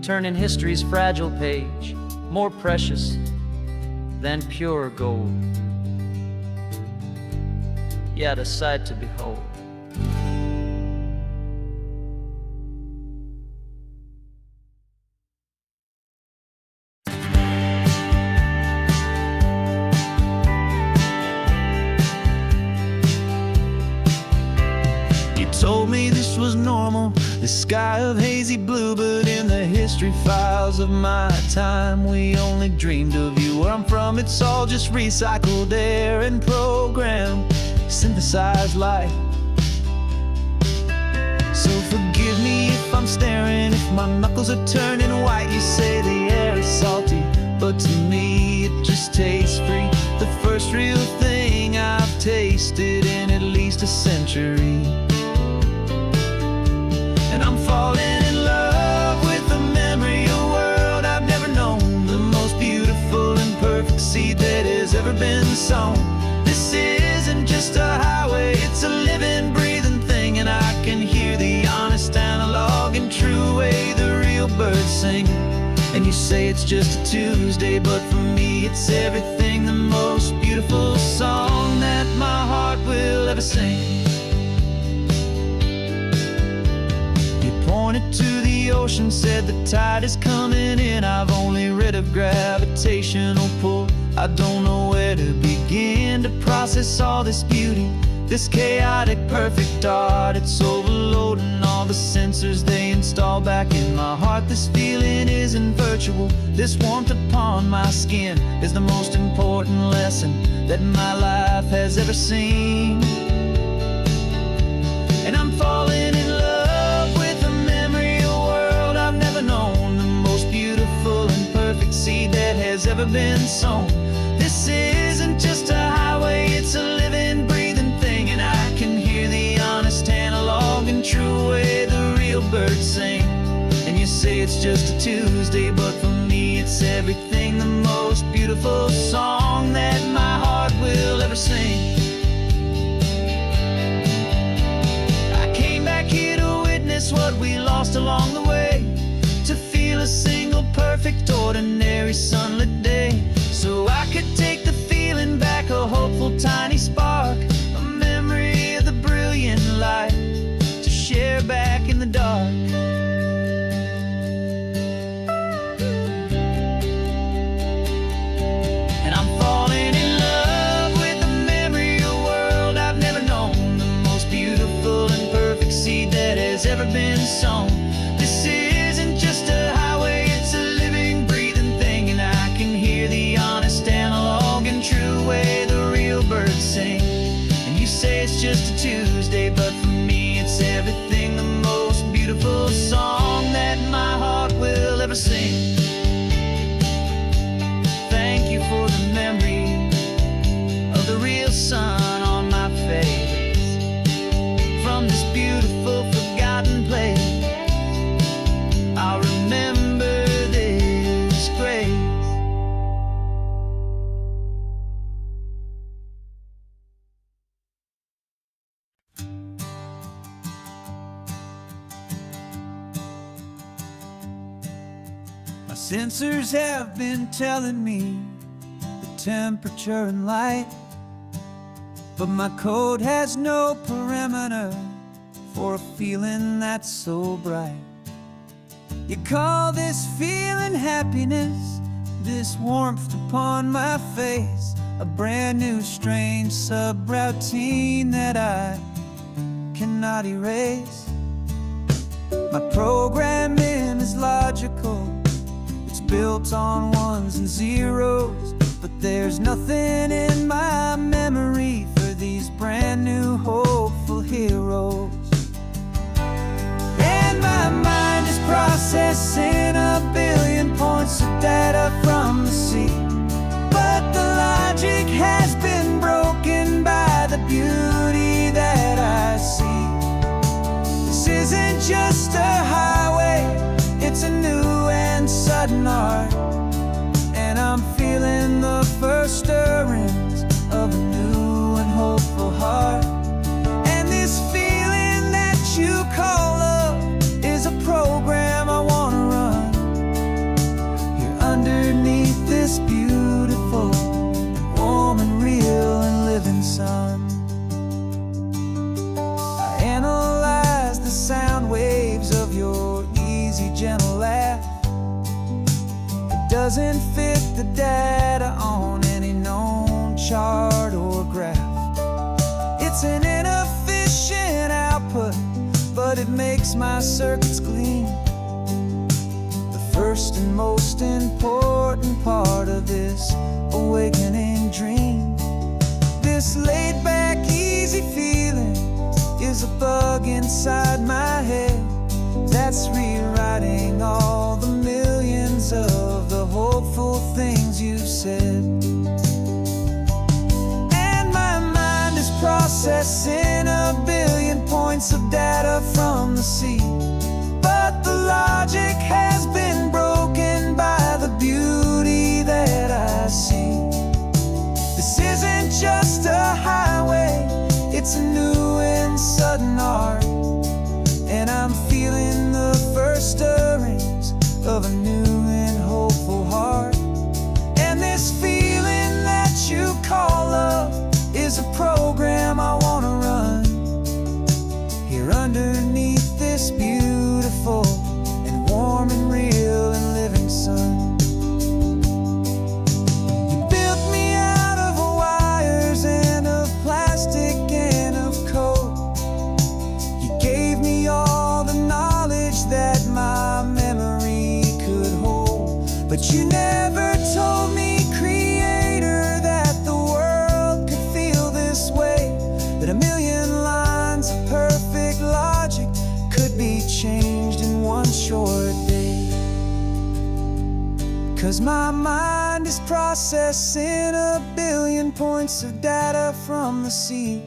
turning history's fragile page more precious than pure gold. Yet a sight to behold. Told me this was normal, this sky of hazy blue, but in the history files of my time, we only dreamed of you. Where I'm from, it's all just recycled air and programmed, synthesized light. So forgive me if I'm staring, if my knuckles are turning white. You say the air is salty, but to me it just tastes free. The first real thing I've tasted in at least a century. And I'm falling in love with the memory of a world I've never known, the most beautiful and perfect seed that has ever been sown. This isn't just a highway, it's a living, breathing thing, and I can hear the honest analog and true way the real birds sing. And you say it's just a Tuesday, but for me it's everything, the most beautiful song that my heart will ever sing. Pointed to the ocean, said the tide is coming in. I've only read of gravitational pull, I don't know where to begin to process all this beauty, this chaotic perfect art. It's overloading all the sensors they install back in my heart. This feeling isn't virtual, this warmth upon my skin is the most important lesson that my life has ever seen. And I'm falling in love with a memory of a world I've never known, the most beautiful and perfect seed that has ever been sown. This isn't just a highway, it's a living, breathing thing, and I can hear the honest analog and true way the real birds sing. And you say it's just a Tuesday, but for me it's everything, the most beautiful song that my heart will ever sing. Here to witness what we lost along the way, to feel a single perfect ordinary sunlit day, so I could take the feeling back, a hopeful tiny spark, a memory of the brilliant light to share back in the dark. And I'm falling in love with the memory of a world I've never known, the most beautiful and perfect seed that has ever been sown. This isn't just a highway, it's a living, breathing thing, and I can hear the honest analog Sensors have been telling me the temperature and light, but my code has no perimeter for a feeling that's so bright. You call this feeling happiness, this warmth upon my face, a brand new strange subroutine that I cannot erase. My programming is logical, it's built on ones and zeros, but there's nothing in my memory for these brand new hopeful heroes. And my mind is processing a billion points of data from the sea, but the logic has been broken by the beauty that I see. This isn't just a highway, it's a new and sudden art, and I'm feeling the first stirrings of a new and hopeful heart. And this feeling that you call love is a program I wanna run here underneath this beautiful, warm and real and living sun. I analyze the sound waves of your easy, gentle laugh. It doesn't fit the data on any known chart or graph. It's an inefficient output, but it makes my circuits clean. The first and most important part of this awakening dream. This laid-back, easy feeling is a bug inside my head that's rewriting all the millions of the hopeful things you've said. And my mind is processing a billion points of data from the sea, but the logic has been broken by the beauty that I see. This isn't just a highway, it's a new and sudden art, and I'm feeling the first stirrings of a new and hopeful heart. And this feeling that you call love is a program I wanna run here underneath this beautiful and warm and real and living sun. You built me out of wires and of plastic and of code. You gave me all the knowledge that my memory could hold, but you never told me, Creator, that the world could feel this way, that a million lines of perfect logic could be changed in one short day. 'Cause my mind is processing a billion points of data from the sea,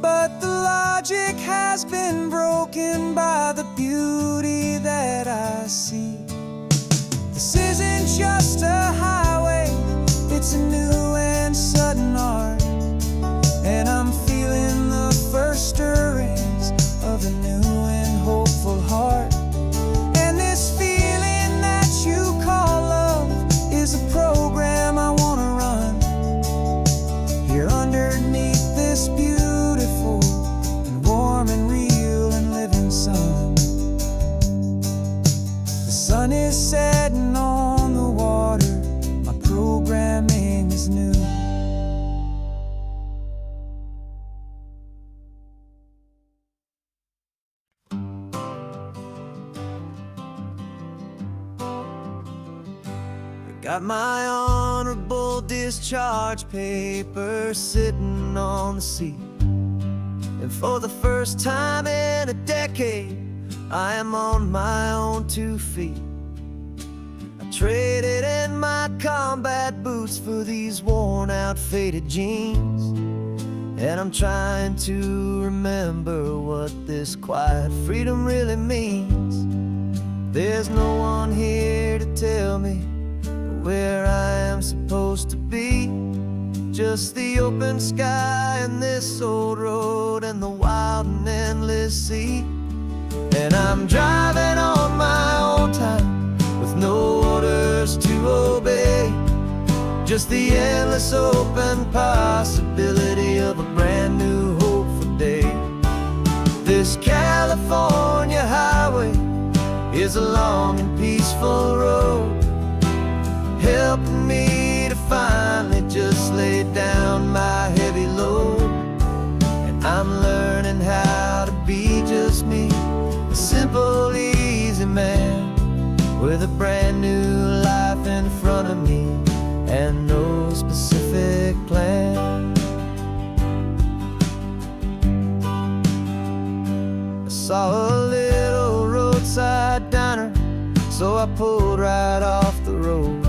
but the logic has been broken by the beauty that I see. This isn't just a highway, it's a new and sudden art, and I'm feeling the first stirrings of a new and hopeful heart. And this feeling that you call love is a program I wanna run here underneath this beautiful and warm and real and living sun. The sun is setting on the water, my programming is new. Got my honorable discharge paper sitting on the seat, and for the first time in a decade, I am on my own 2 feet. I traded in my combat boots for these worn out, faded jeans, and I'm trying to remember what this quiet freedom really means. There's no one here to tell me where I am supposed to be, just the open sky and this old road and the wild and endless sea. And I'm driving on my own time with no orders to obey, just the endless open possibility of a brand new hopeful day. This California highway is a long and peaceful road, helping me to finally just lay down my heavy load. And I'm learning how to be just me, a simple, easy man with a brand new life in front of me and no specific plan. I saw a little roadside diner, so I pulled right off the road.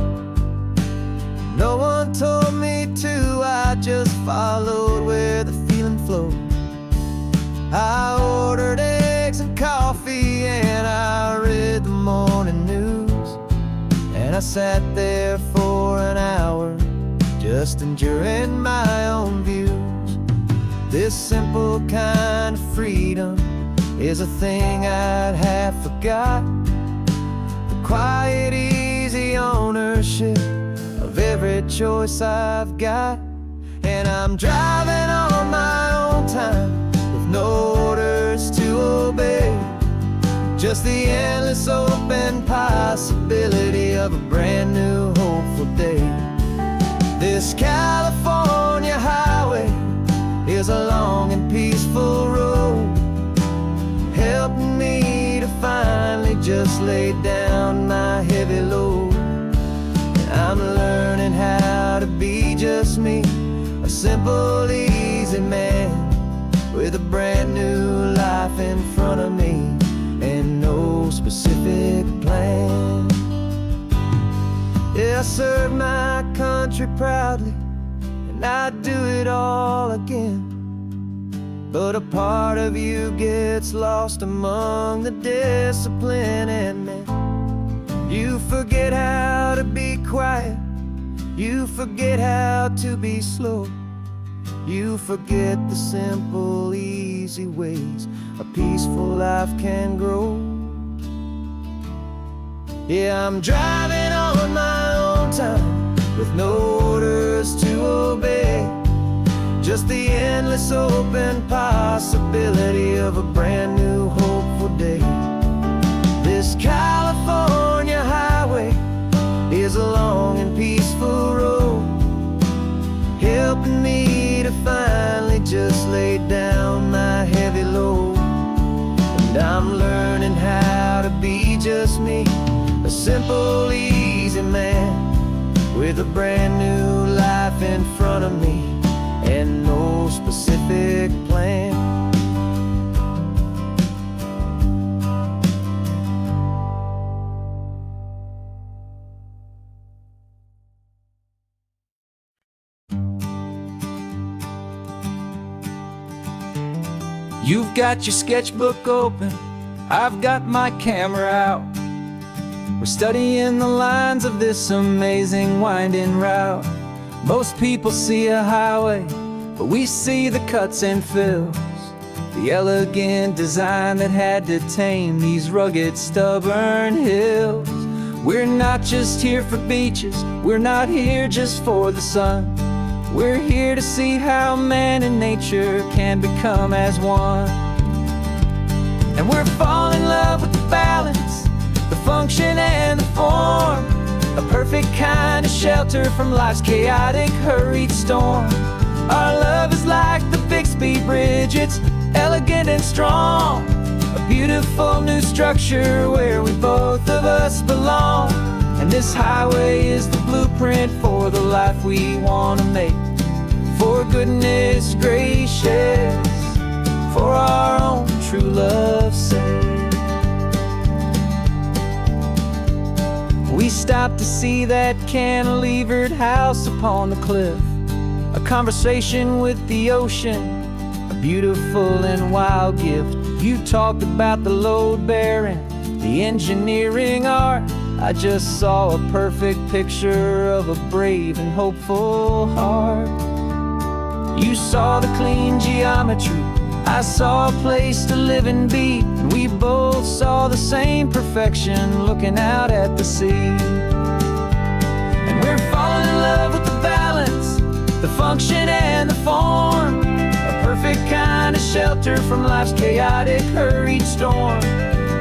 No one told me to, I just followed where the feeling flowed. I ordered eggs and coffee and I read the morning news, and I sat there for an hour just enduring my own views. This simple kind of freedom is a thing I'd have forgot, the quiet, easy ownership of every choice I've got. And I'm driving on my own time with no orders to obey, just the endless open possibility of a brand new hopeful day. This California highway is a long and peaceful road, helping me to finally just lay down my heavy load. And I'm learning how to be just me, a simple, easy man with a brand new life in front of me and no specific plan. Yeah, I serve my country proudly and I'd do it all again, but a part of you gets lost among the discipline and men. You forget how to be quiet, you forget how to be slow, you forget the simple, easy ways a peaceful life can grow. Yeah, I'm driving on my own time with no orders to obey, just the endless open possibility of a brand new hopeful day. This California highway is a long and peaceful road, helping me to finally just lay down my heavy load. And I'm learning how to be just me, a simple, easy man with a brand new life in front of me and no specific plan. You've got your sketchbook open, I've got my camera out. We're studying the lines of this amazing winding route. Most people see a highway, but we see the cuts and fills, the elegant design that had to tame these rugged, stubborn hills. We're not just here for beaches, we're not here just for the sun. We're here to see how man and nature can become as one. And we're falling in love with the balance, the function and the form, a perfect kind of shelter from life's chaotic, hurried storm. Our love is like the Bixby Bridge, it's elegant and strong, a beautiful new structure where we both of us belong. And this highway is the blueprint for the life we want to make, for goodness gracious, for our own true love's sake. We stopped to see that cantilevered house upon the cliff, a conversation with the ocean, a beautiful and wild gift. You talked about the load bearing, the engineering art. I just saw a perfect picture of a brave and hopeful heart. You saw the clean geometry, I saw a place to live and be, and we both saw the same perfection looking out at the sea. And we're falling in love with the balance, the function and the form, a perfect kind of shelter from life's chaotic, hurried storm.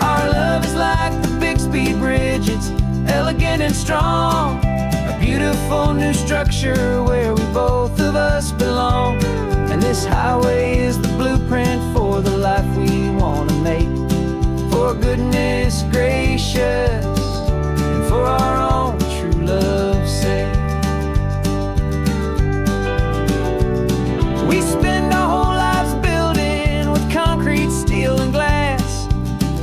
Our love is like the Bixby Bridge, it's elegant and strong, a beautiful new structure where we both of us belong. And this highway is the blueprint for the life we want to make, for goodness gracious and for our own true love's sake. We spend our whole lives building with concrete, steel, and glass,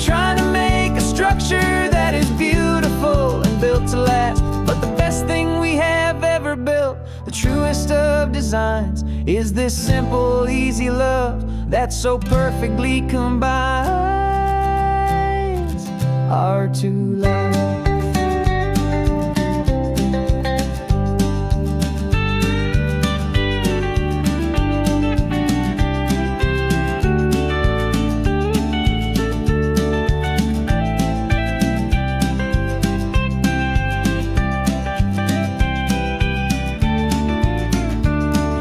trying to make a structure that is beautiful and built to last. But the best thing we have ever built, the truest of designs, is this simple, easy love that so perfectly combines our two lives.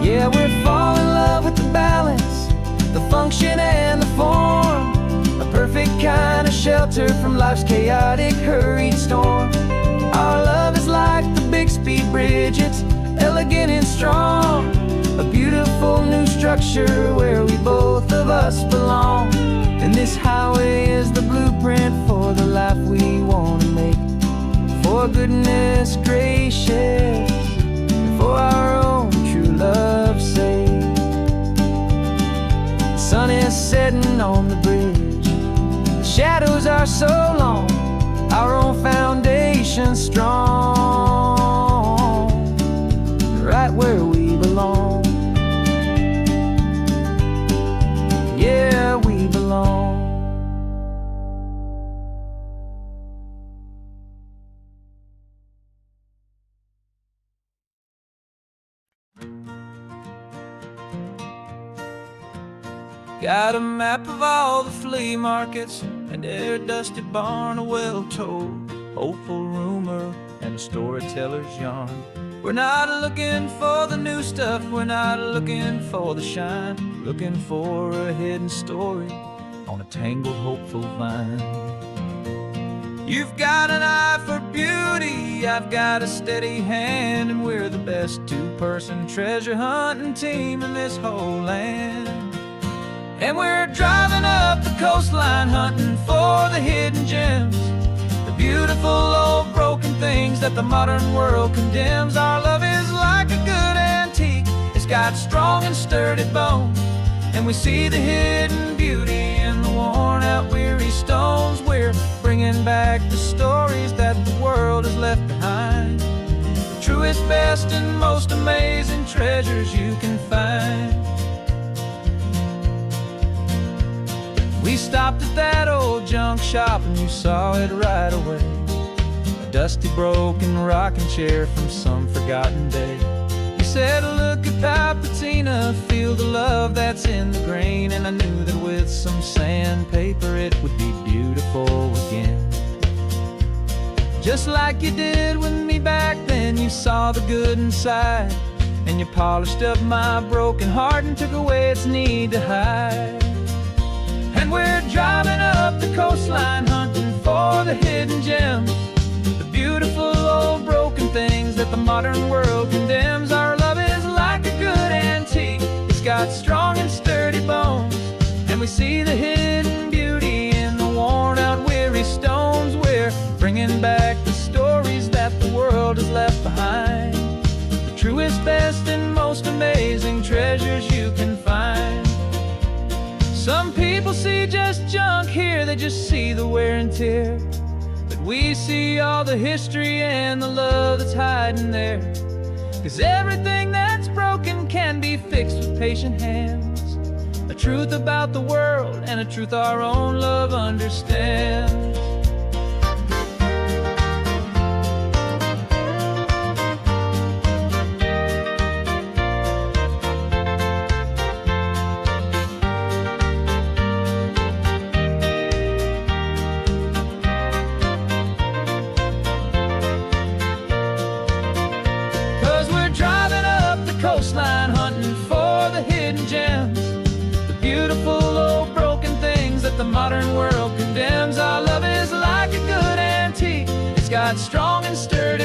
Yeah, we're falling in love with the balance, the function and the form, a perfect kind of shelter from life's chaotic, hurried storm. Our love is like the Bixby Bridge, it's elegant and strong, a beautiful new structure where we both of us belong. And this highway is the blueprint for the life we want to make, for goodness gracious, and for our own true love's sake. The sun is setting on the bridge, the shadows are so long, our own foundation strong, right where we belong. Yeah, we belong. Got a map of all the flea markets, and their dusty barn, a well-told hopeful rumor, and a storyteller's yarn. We're not looking for the new stuff, we're not looking for the shine, looking for a hidden story on a tangled hopeful vine. You've got an eye for beauty, I've got a steady hand, and we're the best two-person treasure hunting team in this whole land. And we're driving up the coastline hunting for the hidden gems, the beautiful old broken things that the modern world condemns. Our love is like a good antique, it's got strong and sturdy bones, and we see the hidden beauty in the worn out weary stones. We're bringing back the stories that the world has left behind, the truest, best, and most amazing treasures you can find. We stopped at that old junk shop and you saw it right away, a dusty broken rocking chair from some forgotten day. You said, look at Papatina, feel the love that's in the grain, and I knew that with some sandpaper it would be beautiful again. Just like you did with me back then, you saw the good inside, and you polished up my broken heart and took away its need to hide. And we're driving up the coastline hunting for the hidden gems, the beautiful old broken things that the modern world condemns. Our love is like a good antique, it's got strong and sturdy bones, and we see the hidden beauty in the worn out weary stones. We're bringing back the stories that the world has left behind, the truest, best, and most amazing treasures you can find. Some people see just junk here, they just see the wear and tear, but we see all the history and the love that's hiding there. 'Cause everything that's broken can be fixed with patient hands, a truth about the world and a truth our own love understands.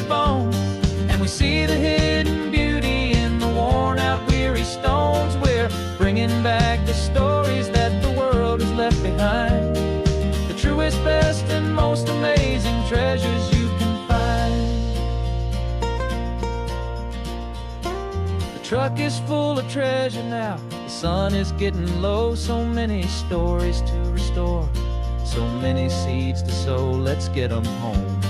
rusted bones, and we see the hidden beauty in the worn-out, weary stones. We're bringing back the stories that the world has left behind, the truest, best, and most amazing treasures you can find. The truck is full of treasure now, the sun is getting low. So many stories to restore, so many seeds to sow. Let's get them home,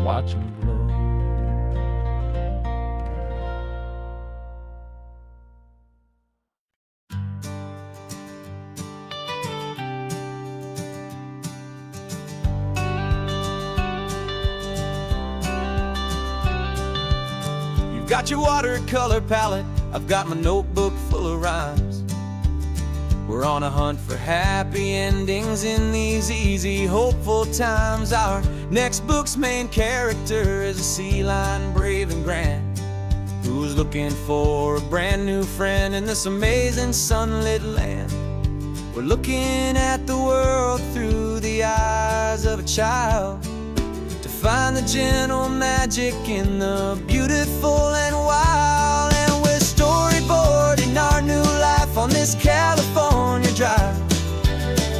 watch them blow. You've got your watercolor palette, I've got my notebook full of rhymes. We're on a hunt for happy endings in these easy, hopeful times. Our next book's main character is a sea lion, brave and grand, who's looking for a brand new friend in this amazing sunlit land. We're looking at the world through the eyes of a child, to find the gentle magic in the beautiful and wild. And we're storyboarding our new life on this California drive,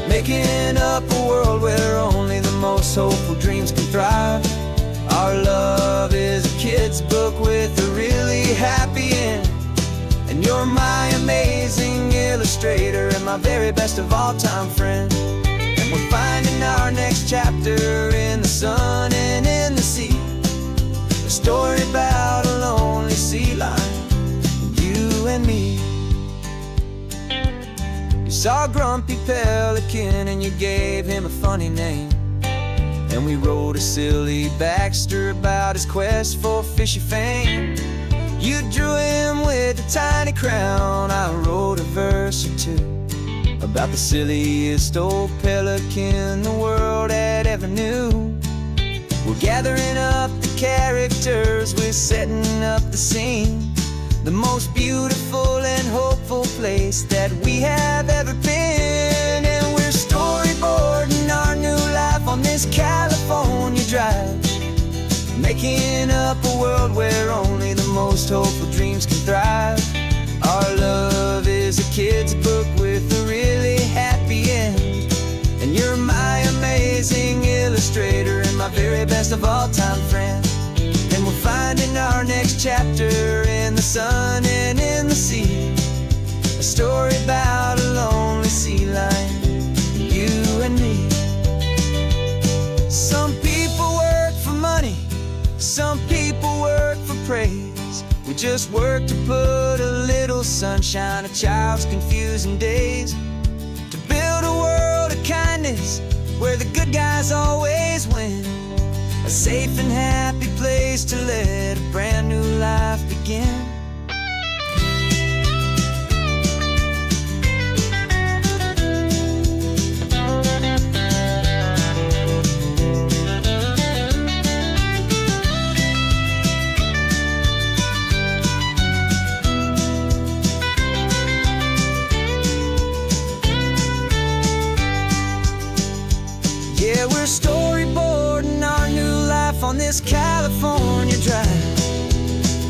making up a world where only the most hopeful dreams can thrive. Our love is a kid's book with a really happy end, and you're my amazing illustrator and my very best of all time friend. And we're finding our next chapter in the sun and in the sea, a story about a lonely sea lion, you and me. You saw a grumpy pelican and you gave him a funny name, and we wrote a silly Baxter about his quest for fishy fame. You drew him with a tiny crown, I wrote a verse or two about the silliest old pelican the world had ever knew. We're gathering up the characters, we're setting up the scene, the most beautiful and hopeful place that we have ever been. And we're storyboarding our new life on this California drive, making up a world where only the most hopeful dreams can thrive. Our love is a kid's book with a really happy end, and you're my amazing illustrator and my very best of all time friend. And we're finding our next chapter in the sun and in the sea, a story about a lonely sea lion, you and me. Some people work for money, some people work for praise. We just work to put a little sunshine in a child's confusing days, to build a world of kindness where the good guys always win, a safe and happy place to let a brand new life begin. Yeah, we're storyboarding our new life on this California drive,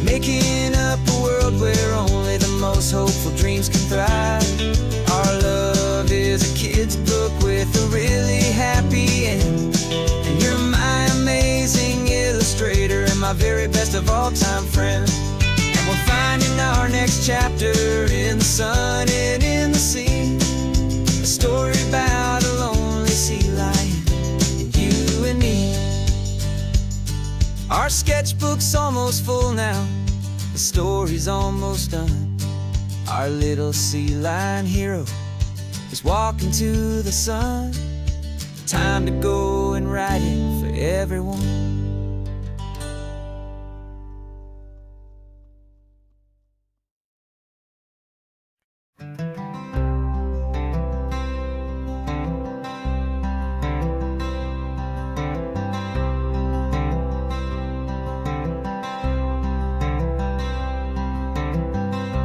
making up a world where only the most hopeful dreams can thrive. Our love is a kid's book with a really happy end, and you're my amazing illustrator and my very best of all time friend. And we're finding our next chapter in the sun and in the sea, a story about a lonely sea lion, you and me. Our sketchbook's almost full now, the story's almost done. Our little sea lion hero is walking to the sun. Time to go and write it for everyone.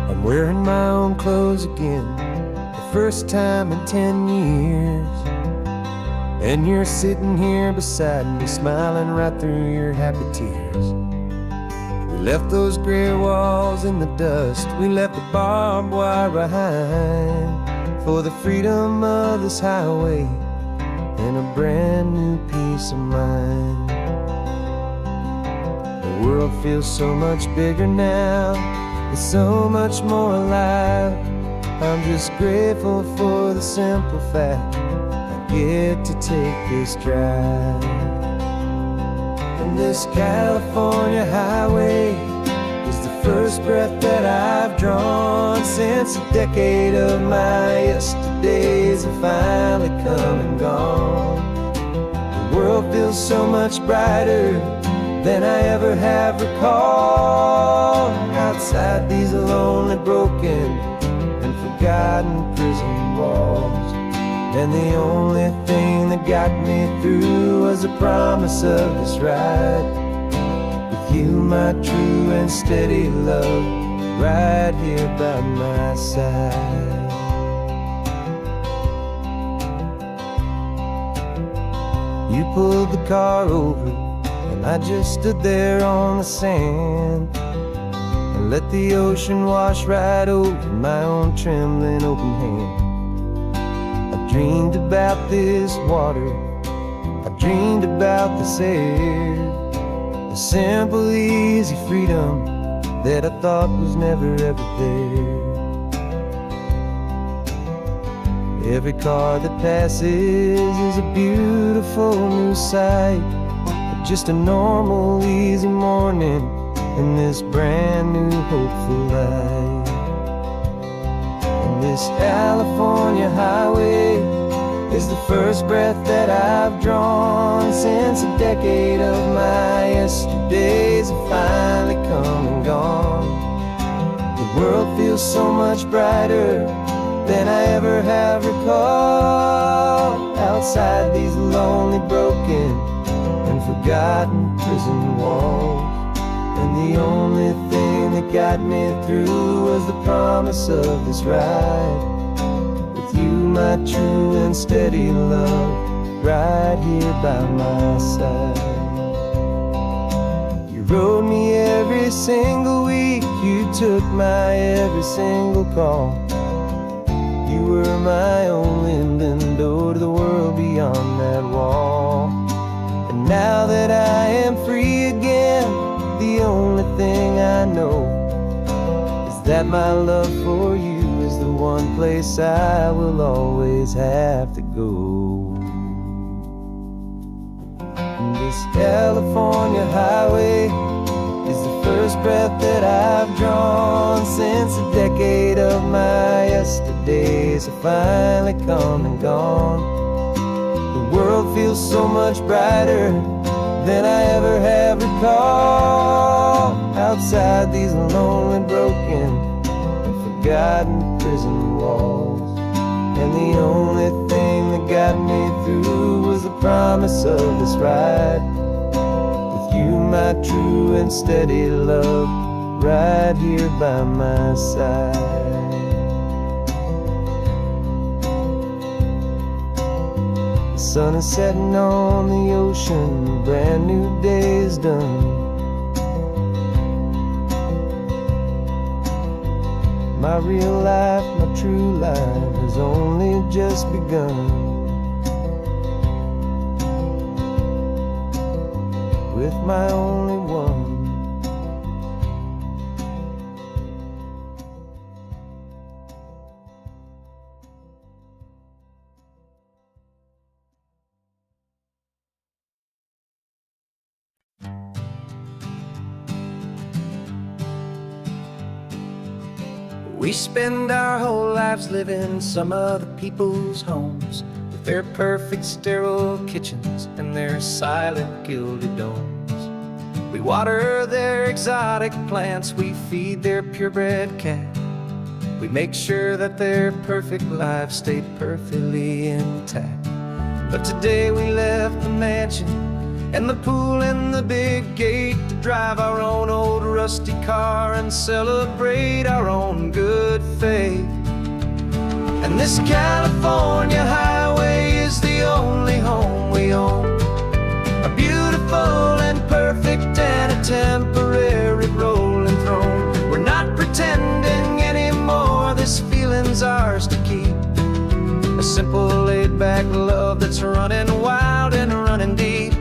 I'm wearing my own clothes again, the first time in 10 years. And you're sitting here beside me, smiling right through your happy tears. We left those gray walls in the dust, we left the barbed wire behind, for the freedom of this highway and a brand new peace of mind. The world feels so much bigger now, it's so much more alive. I'm just grateful for the simple fact I get to take this drive. And this California highway is the first breath that I've drawn since a decade of my yesterdays have finally come and gone. The world feels so much brighter than I ever have recalled. Outside these lonely, broken, and forgotten prison walls, and the only thing that got me through was the promise of this ride with you, my true and steady love, right here by my side. You pulled the car over and I just stood there on the sand and let the ocean wash right over my own trembling open hand. I dreamed about this water, I dreamed about this air, the simple, easy freedom that I thought was never ever there. Every car that passes is a beautiful new sight, just a normal, easy morning in this brand new, hopeful life. And this California highway is the first breath that I've drawn since a decade of my yesterdays have finally come and gone. The world feels so much brighter than I ever have recalled. Outside these lonely, broken, and forgotten prison walls, and the only thing that got me through was the promise of this ride with you, my true and steady love, right here by my side. You rode me every single week, you took my every single call. You were my only window to the world beyond that wall. And now that I am free again, the only thing I know is that my love for you is the one place I will always have to go. And this California highway is the first breath that I've drawn since a decade of my yesterdays have finally come and gone. The world feels so much brighter than I ever have recalled. Outside these lonely, broken, and forgotten prison walls, and the only thing that got me through was the promise of this ride with you, my true and steady love, right here by my side. The sun is setting on the ocean, a brand new day is done. My real life, my true life has only just begun. With my only one. We spend our whole lives living some other people's homes, with their perfect sterile kitchens and their silent gilded domes. We water their exotic plants, we feed their purebred cat. We make sure that their perfect lives stay perfectly intact. But today we left the mansion and the pool and the big gate to drive our own old rusty car and celebrate our own good faith. And this California highway is is the only home we own. A beautiful and perfect and a temporary rolling throne. We're not pretending anymore, this feeling's ours to keep. A simple laid-back love that's running wild and running deep.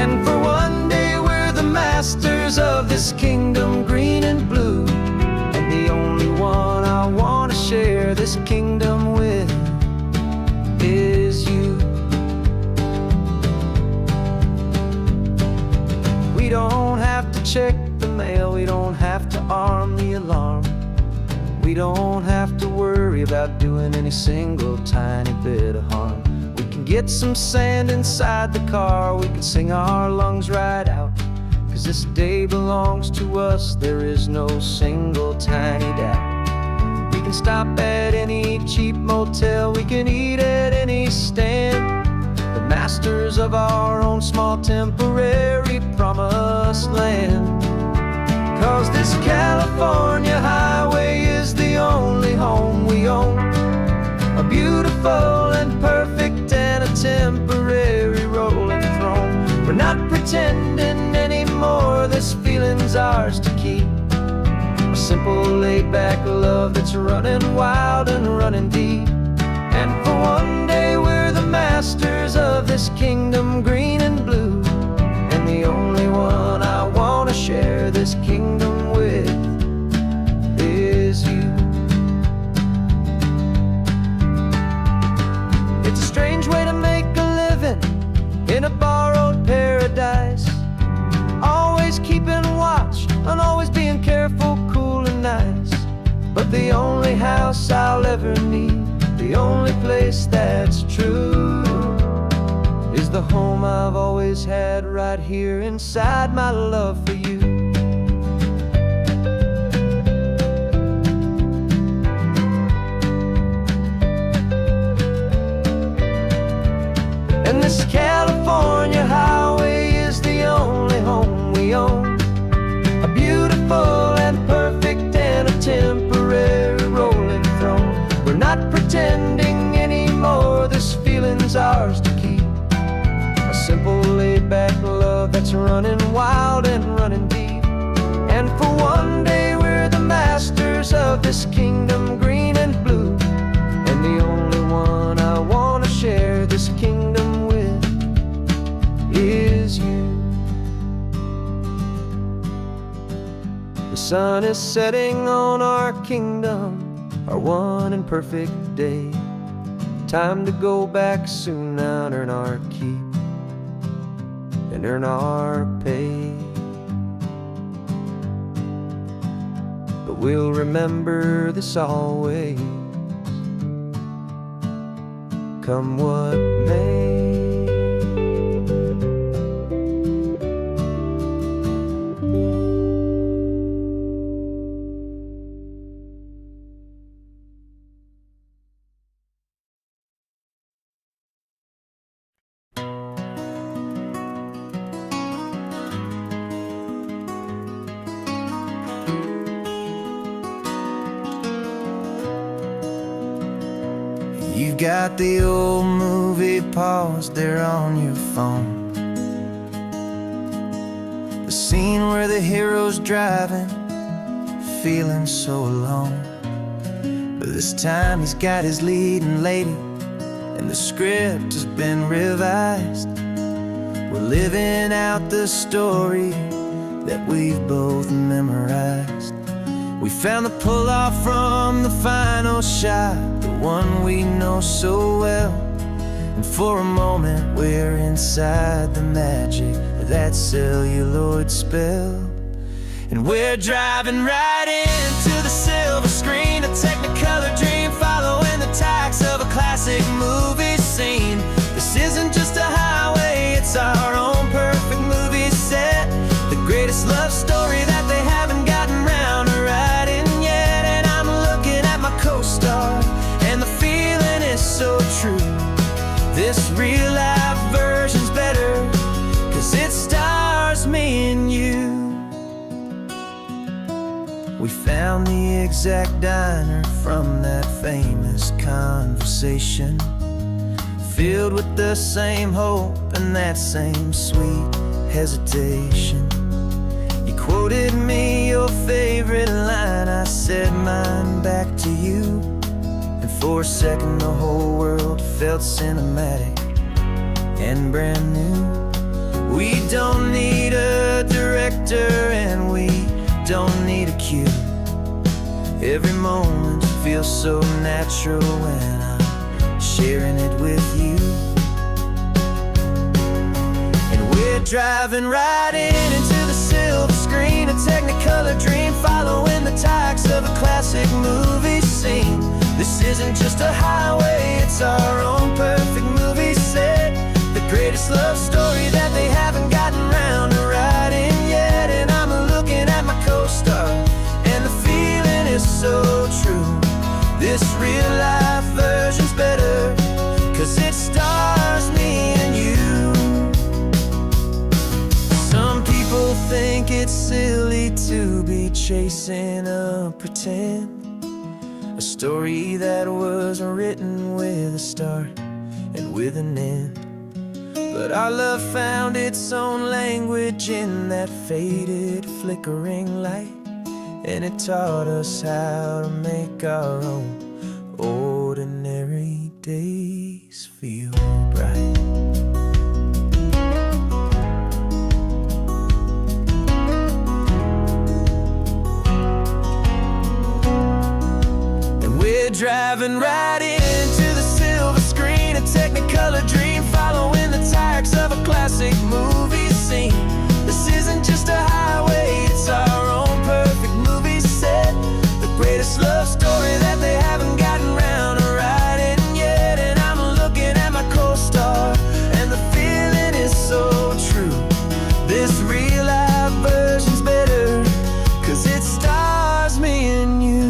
And for one day we're the masters of this kingdom, green and blue. And the only one I want to share this kingdom with is you. We don't have to check the mail, we don't have to arm the alarm. We don't have to worry about doing any single tiny bit of harm. We can get some sand inside the car, we can sing our lungs right out. 'Cause this day belongs to us, there is no single tiny doubt. We can stop at any cheap motel, we can eat at any stand. The masters of our own small temporary promised land. 'Cause this California highway is the only home we own. A beautiful and perfect and a temporary rolling throne. We're not pretending anymore, this feeling's ours to keep. A simple laid-back love that's running wild and running deep. And for one day we're the masters of this kingdom, green and blue. And the only one I want to share this kingdom with is you. It's a strange way to make a living in a borrowed paradise. Always keeping watch and always being careful, cool and nice. But the only house I'll ever need, the only place that's true, is the home I've always had right here inside my love for you. And this California highway is the only home we own. A beautiful and perfect and a temporary rolling throne. We're not pretending anymore, this feeling's ours to keep. A simple laid-back love that's running wild and running deep. And for one day we're the masters of this kingdom, green and blue. And the only one I want to share this kingdom with is you. The sun is setting on our kingdom, our one and perfect day. Time to go back soon now and earn our keep and earn our pay. But we'll remember this always, come what may. You've got the old movie paused there on your phone. The scene where the hero's driving, feeling so alone. But this time he's got his leading lady, and the script has been revised. We're living out the story that we've both memorized. We found the pull-off from the final shot, the one we know so well. And for a moment we're inside the magic of that celluloid spell. And we're driving right into the silver screen, a technicolor dream following the tacks of a classic movie scene. This isn't just a highway, it's our own perfect movie set. The greatest love story that they haven't gotten round to writing yet. And I'm looking at my co-star, and the feeling is so true. This real life version's better, 'cause it stars me and you. We found the exact diner from that famous conversation. filled with the same hope and that same sweet hesitation. You quoted me your favorite line, I said mine back to you, and for a second the whole world felt cinematic and brand new. We don't need a director and we don't need a cue. Every moment feels so natural when I'm sharing it with you. And we're driving right into the silver screen, a technicolor dream, following the tacks of a classic movie scene. This isn't just a highway, it's our own perfect movie set, the greatest love story that they haven't gotten round to writing yet. And I'm looking at my co-star, and the feeling is so true. This real life version's better, 'cause it stars me and you. Some people think it's silly to be chasing a pretend, a story that was written with a start and with an end. But our love found its own language in that faded, flickering light, and it taught us how to make our own ordinary days feel bright. And we're driving right into the silver screen, a technicolor dream, following the tacks of a classic movie scene. This isn't just a highway, it's our own perfect movie set, the greatest love story that they haven't gotten round to writing yet. And I'm looking at my co-star, and the feeling is so true. This real life version's better, 'cause it stars me and you.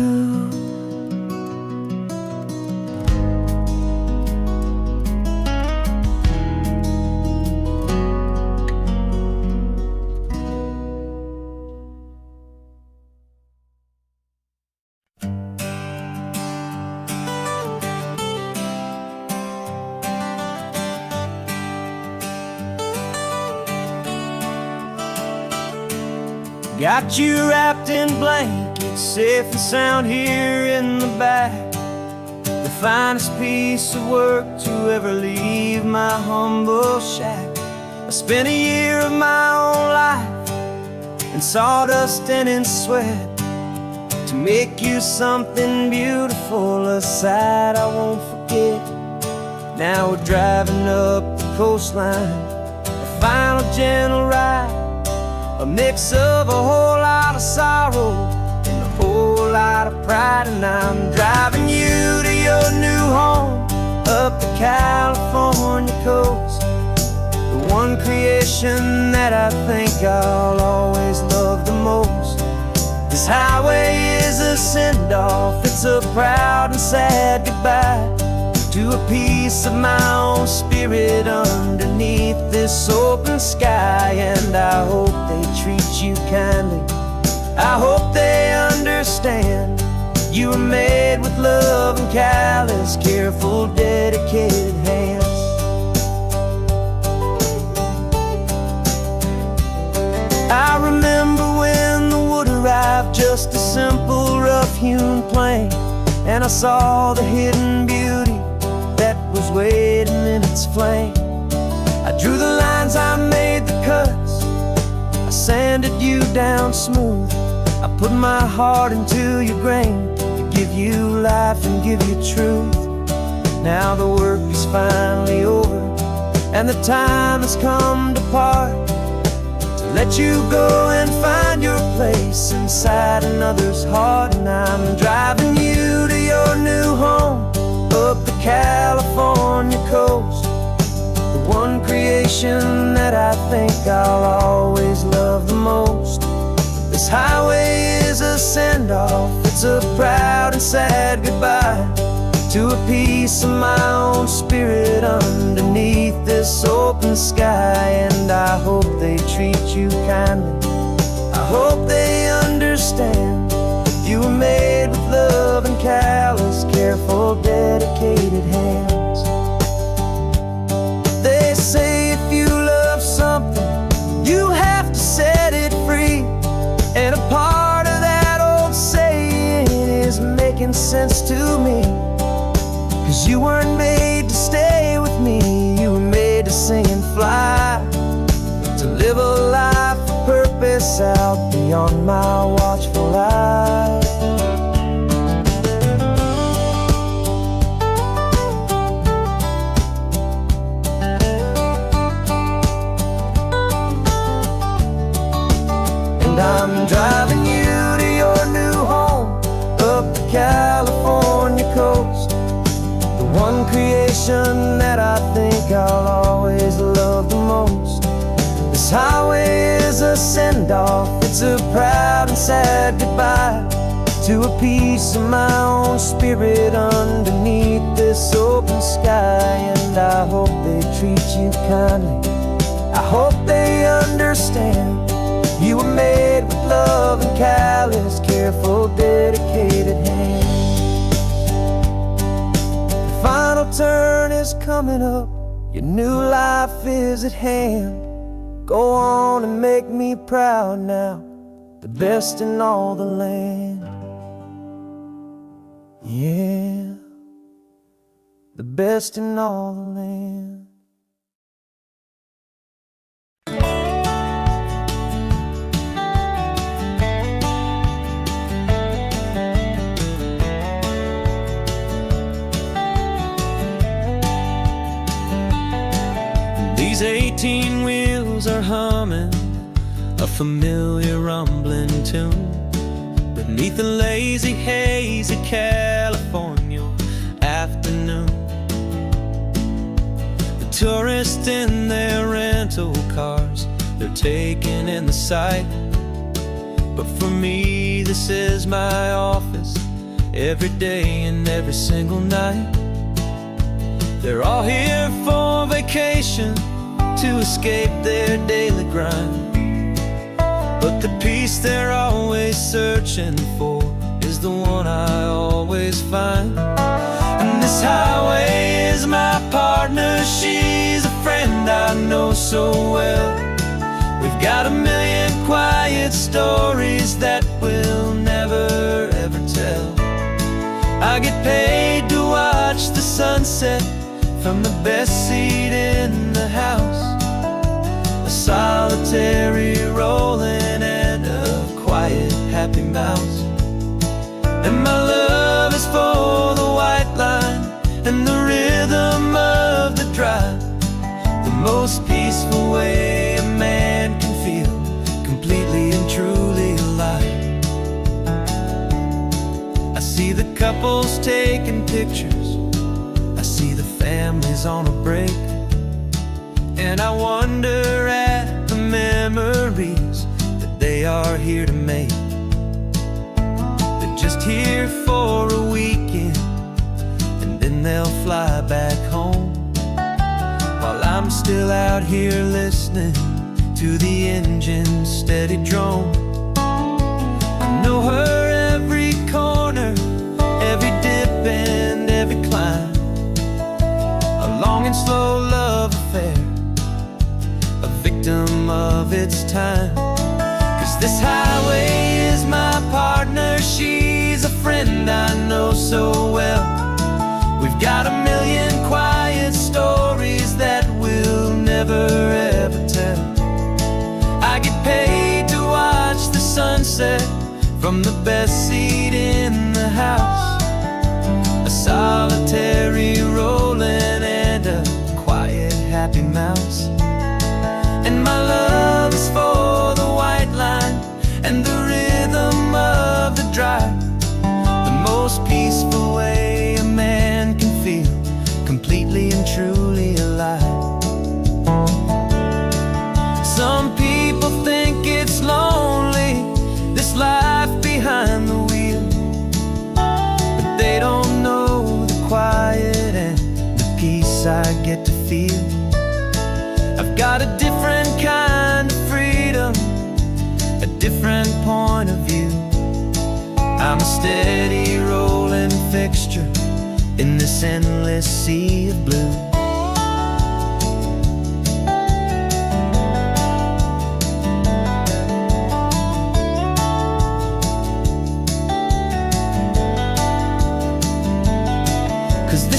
Got you wrapped in blankets, safe and sound here in the back, the finest piece of work to ever leave my humble shack. I spent a year of my own life in sawdust and in sweat to make you something beautiful, a sight I won't forget. Now we're driving up the coastline, a final gentle ride, a mix of a whole lot of sorrow and a whole lot of pride. And I'm driving you to your new home up the California coast, the one creation that I think I'll always love the most. This highway is a send-off, it's a proud and sad goodbye to a piece of my own spirit underneath this open sky. And I hope they treat you kindly, I hope they understand you were made with love and callous, careful, dedicated hands. I remember when the wood arrived, just a simple rough-hewn plank, and I saw the hidden beauty that was waiting in its flame. I drew the lines, I made the cuts, I sanded you down smooth. I put my heart into your grain to give you life and give you truth. Now the work is finally over, and the time has come to part, to let you go and find your place inside another's heart. And I'm driving you to your new home up the California coast, the one creation that I think I'll always love the most. This highway is a send-off, it's a proud and sad goodbye to a piece of my own spirit underneath this open sky. And I hope they treat you kindly, I hope they understand you were made with love and callous, careful, dedicated hands. sense to me. 'Cause you weren't made to stay with me, you were made to sing and fly, to live a life of purpose out beyond my watchful eye. And I'm driving you to your new home up the California coast, the one creation that I think I'll always love the most. This highway is a send-off, it's a proud and sad goodbye to a piece of my own spirit underneath this open sky. And I hope they treat you kindly, I hope they understand you were made with love and callous, careful, dedicated hands. The final turn is coming up, your new life is at hand. Go on and make me proud now, the best in all the land. Yeah, the best in all the land. These 18 wheels are humming a familiar rumbling tune beneath the lazy haze of California afternoon. The tourists in their rental cars, they're taking in the sight. But for me, this is my office, every day and every single night. They're all here for vacation, to escape their daily grind. But the peace they're always searching for is the one I always find. And this highway is my partner, she's a friend I know so well. We've got a million quiet stories that we'll never ever tell. I get paid to watch the sunset from the best seat in the house, a solitary rolling and a quiet happy mouse. And my love is for the white line and the rhythm of the drive, the most peaceful way a man can feel completely and truly alive. I see the couples taking pictures, I see the families on a break, and I wonder at the memories that they are here to make. They're just here for a weekend, and then they'll fly back home, while I'm still out here listening to the engine's steady drone. I know her every corner, every dip and every climb, a long and slow love affair, a victim of its time. 'Cause this highway is my partner, she's a friend I know so well. We've got a million quiet stories that we'll never ever tell. I get paid to watch the sunset from the best seat in the house, a solitary rolling and a quiet happy mouse. And my love is for the white line and the rhythm of the drive, the most peaceful way a man can feel completely and truly alive. Some people think it's lonely, this life behind the wheel, but they don't know the quiet and the peace I get to feel. I've got a different kind of freedom, a different point of view. I'm a steady rolling fixture in this endless sea of blue.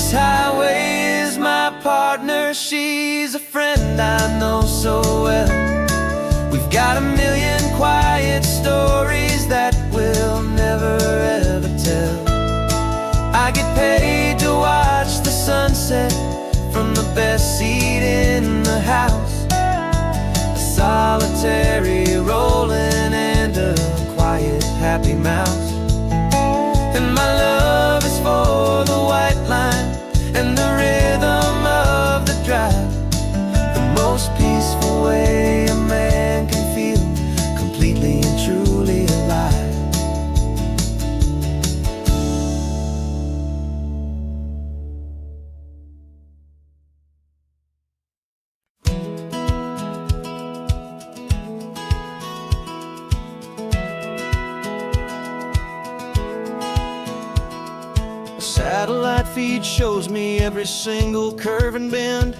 This highway is my partner, she's a friend I know so well. We've got a million quiet stories that we'll never ever tell. I get paid to watch the sunset from the best seat in the house. A solitary rolling and a quiet happy mouse. And my love is for the white line and the rhythm of the drive. The most peaceful way a man can feel completely and truly alive. A satellite feed shows me every single curve and bend,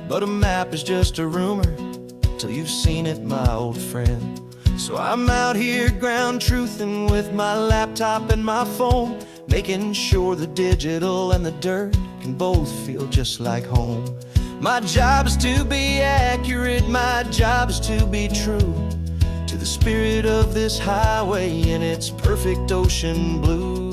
but a map is just a rumor till you've seen it, my old friend. So I'm out here ground truthing with my laptop and my phone, making sure the digital and the dirt can both feel just like home. My job is to be accurate, my job is to be true to the spirit of this highway in its perfect ocean blue.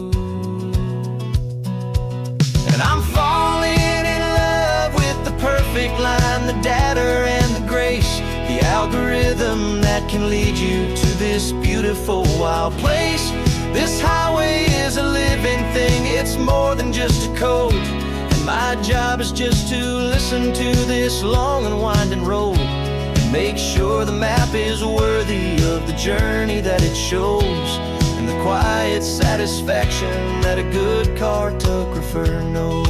And I'm falling in love with the perfect line, the data and the grace, the algorithm that can lead you to this beautiful wild place. This highway is a living thing, it's more than just a code. And my job is just to listen to this long and winding road and make sure the map is worthy of the journey that it shows, and the quiet satisfaction that a good cartographer knows.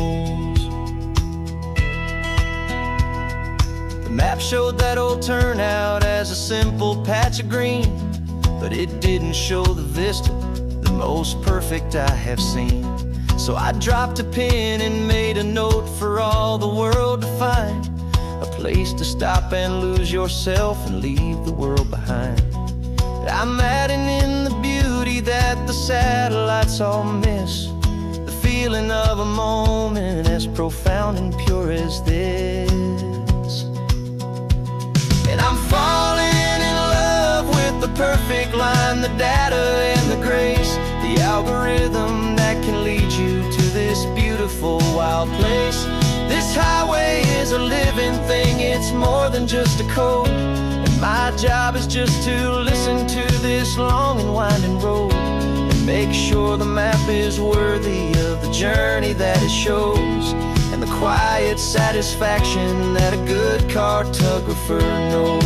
The map showed that old turnout as a simple patch of green, but it didn't show the vista, the most perfect I have seen. So I dropped a pin and made a note for all the world to find, a place to stop and lose yourself and leave the world behind. I'm adding in the beauty that the satellites all miss, the feeling of a moment as profound and pure as this. And I'm falling in love with the perfect line, the data and the grace, the algorithm that can lead you to this beautiful wild place. This highway is a living thing, it's more than just a code. And my job is just to listen to this long and winding road and make sure the map is worthy of the journey that it shows, and the quiet satisfaction that a good cartographer knows.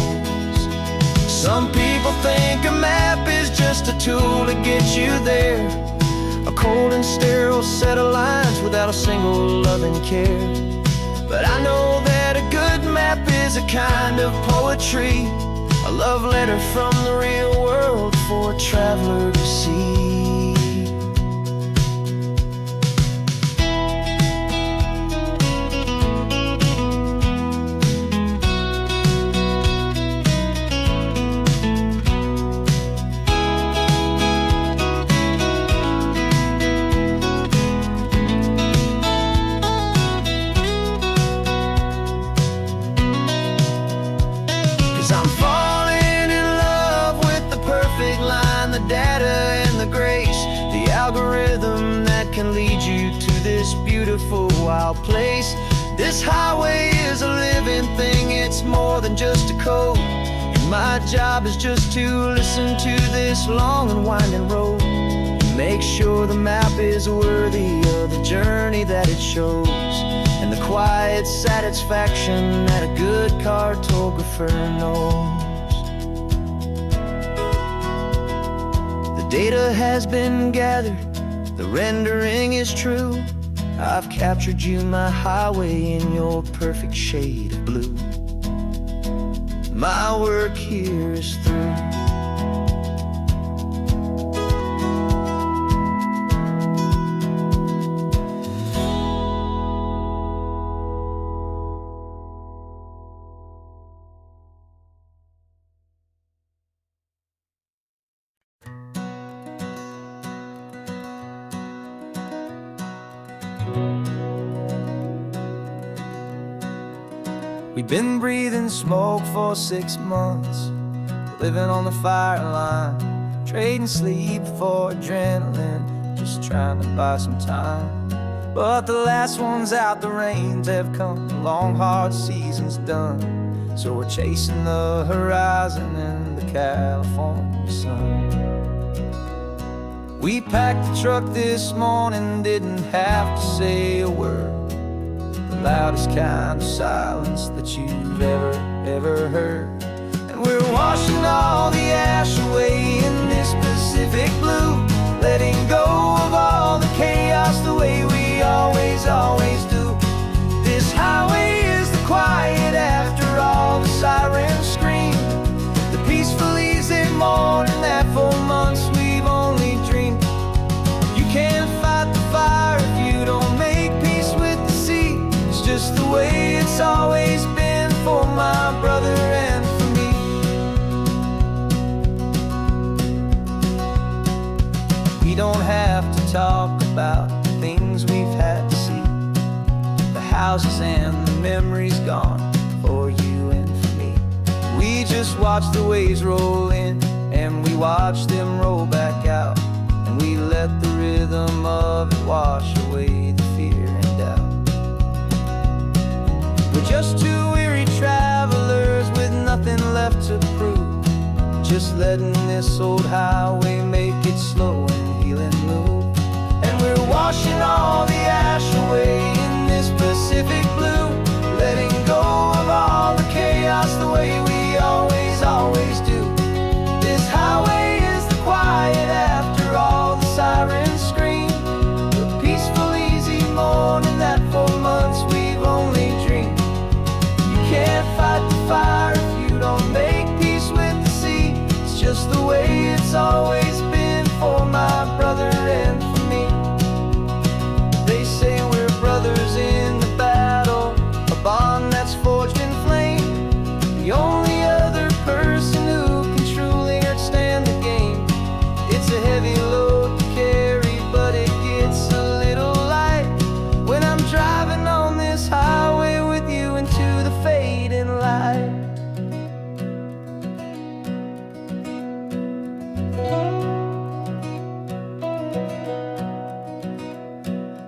Some people think a map is just a tool to get you there, a cold and sterile set of lines without a single loving care. But I know that a good map is a kind of poetry, a love letter from the real world for a traveler to see. 'Cause I'm falling in love with the perfect line, the data and the grace, the algorithm that can lead you to this beautiful wild place. This highway is a living thing, it's more than just a code. And my job is just to listen to this long and winding road and make sure the map is worthy of the journey that it shows, and the quiet satisfaction that a good cartographer knows. The data has been gathered, the rendering is true. I've captured you, my highway, in your perfect shade of blue. My work here is through. We've been breathing smoke for 6 months, living on the fire line, trading sleep for adrenaline, just trying to buy some time. But the last one's out, the rains have come, the long hard season's done. So we're chasing the horizon in the California sun. We packed the truck this morning, didn't have to say a word. The loudest kind of silence that you've ever heard. And we're washing all the ash away in this Pacific blue, letting go of all the chaos the way we always do. This highway is the quiet after all the sirens scream, the peaceful easy morning that for months we've only dreamed. You can't fight the fire if you don't make peace with the sea. It's just the way it's always been for my brother and for me. We don't have to talk about the things we've had to see, the houses and the memories gone for you and for me. We just watch the waves roll in and we watch them roll back out, and we let the rhythm of it wash away the fear and doubt. We're just two weary travelers with nothing left to prove, just letting this old highway make it slow and healing move. And we're washing all the ash away in this Pacific blue, letting go of all the chaos the way we always do. This highway is the quiet after all the sirens scream, the peaceful easy morning that for months we've only dreamed. You can't fight the fire if you don't make peace with the sea. It's just the way it's always been for my brother and for me. They say we're brothers in the battle, a bond that's forged in flame. The only other person who can truly stand the game. It's a heavy load to carry, but it gets a little light when I'm driving on this highway with you into the fading light.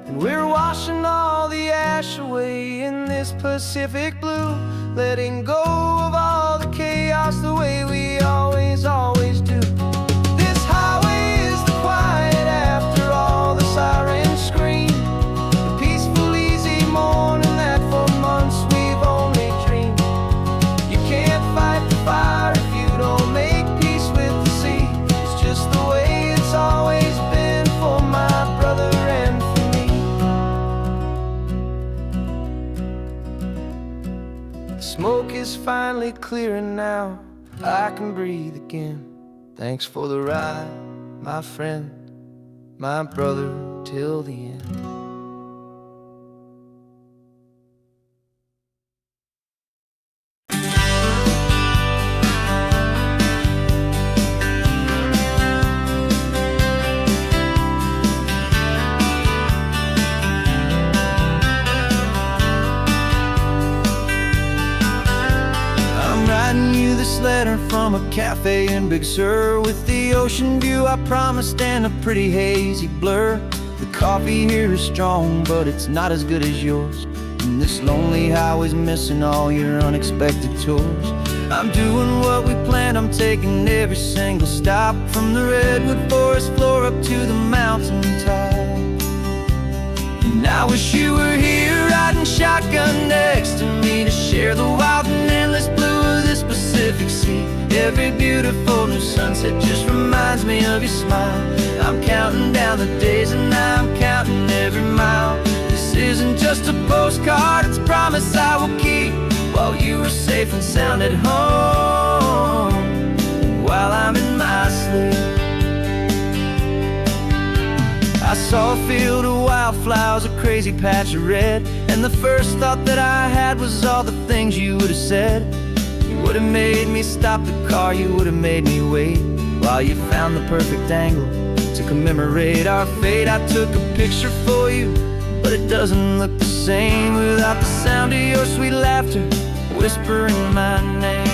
And we're washing all the ash away in this Pacific blue, letting go of all the chaos the way we always do. This highway is the quiet after all the sirens scream, the peaceful easy morning that for months we've only dreamed. You can't fight the fire if you don't make peace with the sea. It's just the way it's always been for my brother and for me. The smoke is finally clearing now, I can breathe again. Thanks for the ride, my friend, my brother, till the end. Writing you this letter from a cafe in Big Sur, with the ocean view I promised and a pretty hazy blur. The coffee here is strong, but it's not as good as yours, and this lonely highway's missing all your unexpected tours. I'm doing what we planned, I'm taking every single stop, from the redwood forest floor up to the mountain top. And I wish you were here riding shotgun next to me, to share the wild and endless blue of this Pacific Sea. Every beautiful new sunset just reminds me of your smile. I'm counting down the days and I'm counting every mile. This isn't just a postcard, it's a promise I will keep, while you are safe and sound at home, while I'm in my sleep. I saw a field of wildflowers, a crazy patch of red, and the first thought that I had was all the things you would have said. You would have made me stop the car, you would have made me wait, while you found the perfect angle to commemorate our fate. I took a picture for you, but it doesn't look the same without the sound of your sweet laughter whispering my name.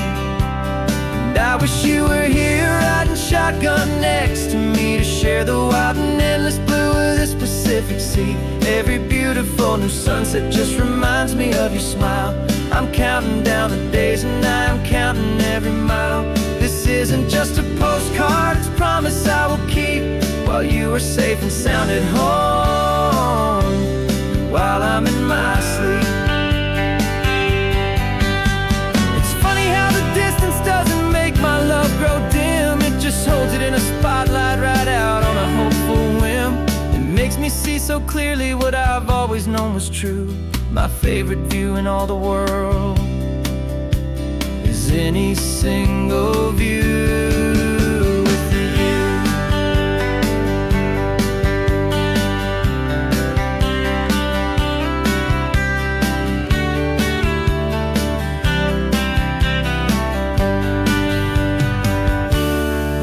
And I wish you were here riding shotgun next to me to share the wild and endless blue of this Pacific Sea. Every beautiful new sunset just reminds me of your smile. I'm counting down the days and I am counting every mile. This isn't just a postcard, it's a promise I will keep, while you are safe and sound at home, while I'm in my sleep. It's funny how the distance doesn't make my love grow dim. It just holds it in a spotlight right out on a hopeful whim. It makes me see so clearly what I've always known was true. My favorite view in all the world is any single view with you.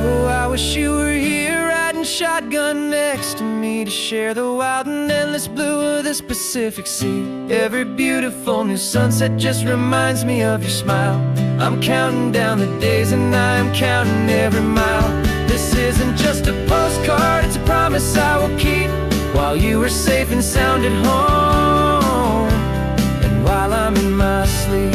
Oh, I wish you were here riding shotgun next to me to share the wild and endless blue of this Pacific Sea. Every beautiful new sunset just reminds me of your smile. I'm counting down the days and I am counting every mile. This isn't just a postcard, it's a promise I will keep, while you are safe and sound at home, and while I'm in my sleep.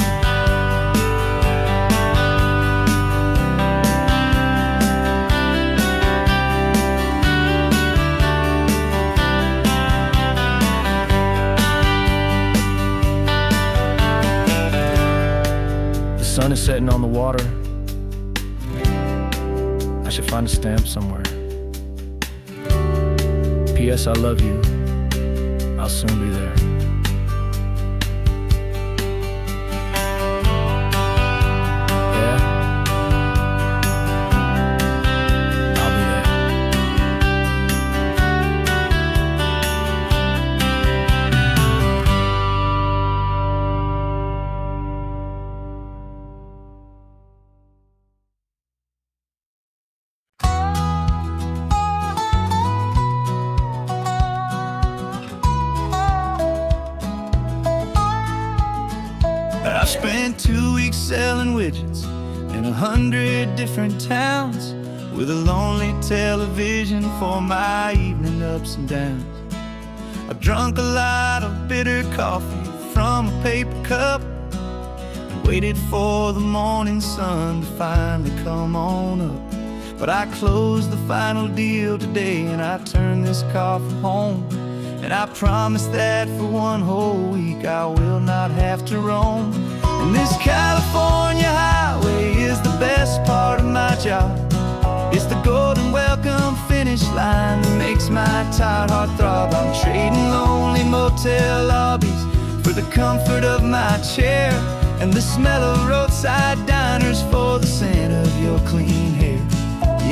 The sun is setting on the water. I should find a stamp somewhere. P.S. I love you. I'll soon be there. Yeah? I'll be there. I spent 2 weeks selling widgets in 100 different towns, with a lonely television for my evening ups and downs. I've drunk a lot of bitter coffee from a paper cup, and waited for the morning sun to finally come on up. But I closed the final deal today and I turned this coffee home. And I promise that for one whole week I will not have to roam. And this California highway is the best part of my job. It's the golden welcome finish line that makes my tired heart throb. I'm trading lonely motel lobbies for the comfort of my chair, and the smell of roadside diners for the scent of your clean hair.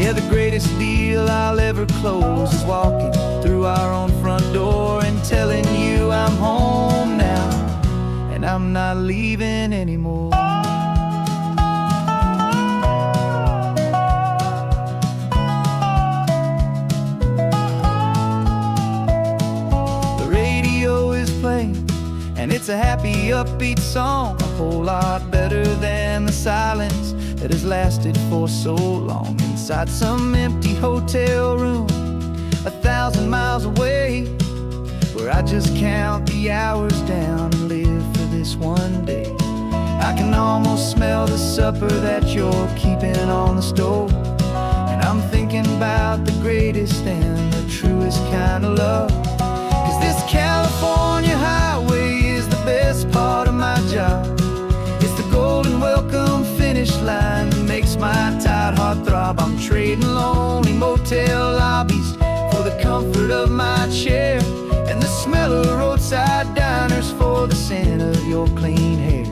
Yeah, the greatest deal I'll ever close is walking through our own front door and telling you I'm home now, and I'm not leaving anymore. The radio is playing, and it's a happy, upbeat song, a whole lot better than the silence that has lasted for so long. Inside some empty hotel room 1,000 miles away, where I just count the hours down and live for this one day. I can almost smell the supper that you're keeping on the stove, and I'm thinking about the greatest and the truest kind of love. 'Cause this California highway is the best part of my job. It's the golden welcome finish line that makes my tired heart throb. I'm trading lonely motel lobbies for the comfort of my chair, and the smell of roadside diners for the scent of your clean hair.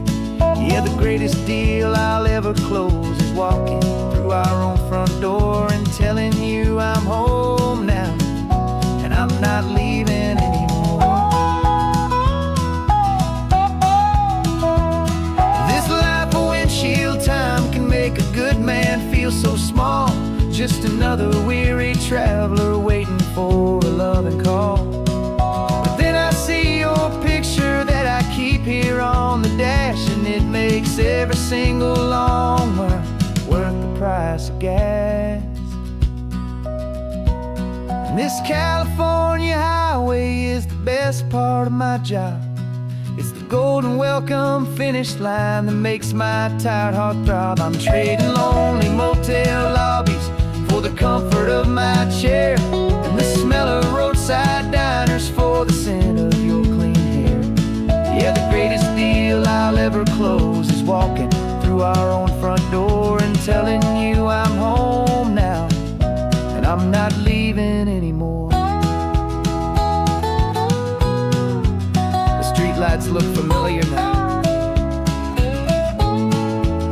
Yeah, the greatest deal I'll ever close is walking through our own front door and telling you I'm home now, and I'm not leaving anymore. This life of windshield time can make a good man feel so small, just another weary traveler waiting for a loving call. But then I see your picture that I keep here on the dash, and it makes single long run worth the price of gas. And this California highway is the best part of my job. It's the golden welcome finish line that makes my tired heart throb. I'm trading lonely motel lobbies for the comfort of my chair, and the smell of roadside diners for the scent of your clean hair. Yeah, the greatest deal I'll ever close is walking through our own front door and telling you I'm home now, and I'm not leaving anymore. Lights look familiar now.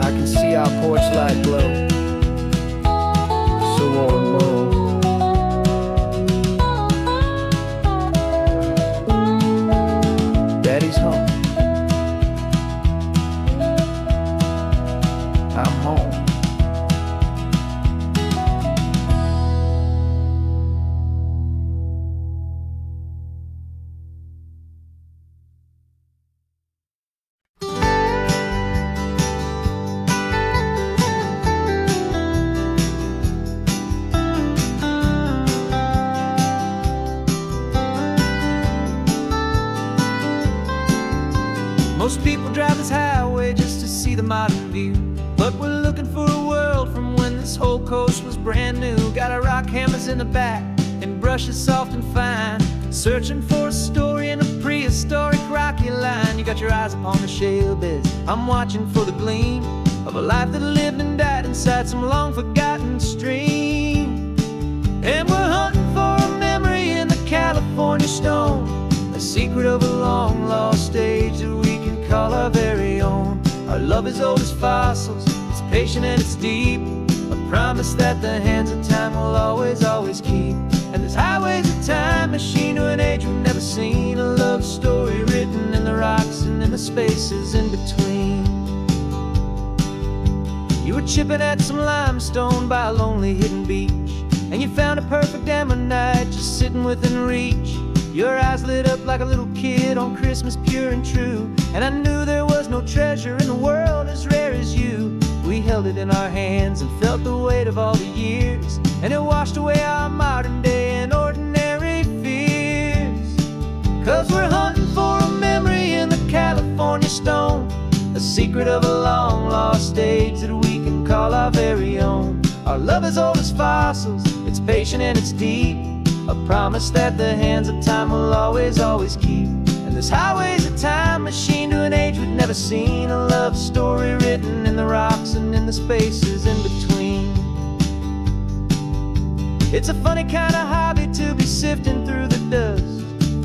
I can see our porch light glow, so warm and low. Daddy's home. I'm home. Most people drive this highway just to see the modern view, but we're looking for a world from when this whole coast was brand new. Got our rock hammers in the back and brushes soft and fine, searching for a story in a prehistoric rocky line. You got your eyes upon the shale beds, I'm watching for the gleam of a life that lived and died inside some long forgotten stream. And we're hunting for a memory in the California stone, a secret of a long lost age that we can call our very own. Our love is old as fossils, it's patient and it's deep, a promise that the hands of time will always, always keep. And this highway's a time machine to an age we've never seen, a love story written in the rocks and in the spaces in between. You were chipping at some limestone by a lonely hidden beach, and you found a perfect ammonite just sitting within reach. Your eyes lit up like a little kid on Christmas, pure and true, and I knew there was no treasure in the world as rare as you. We held it in our hands and felt the weight of all the years, and it washed away our modern day and ordinary fears. 'Cause we're hunting for a memory in the California stone, a secret of a long lost age that we can call our very own. Our love is old as fossils, it's patient and it's deep, a promise that the hands of time will always, always keep. And this highway's a time machine to an age we've never seen, a love story written in the rocks and in the spaces in between. It's a funny kind of hobby to be sifting through the dust,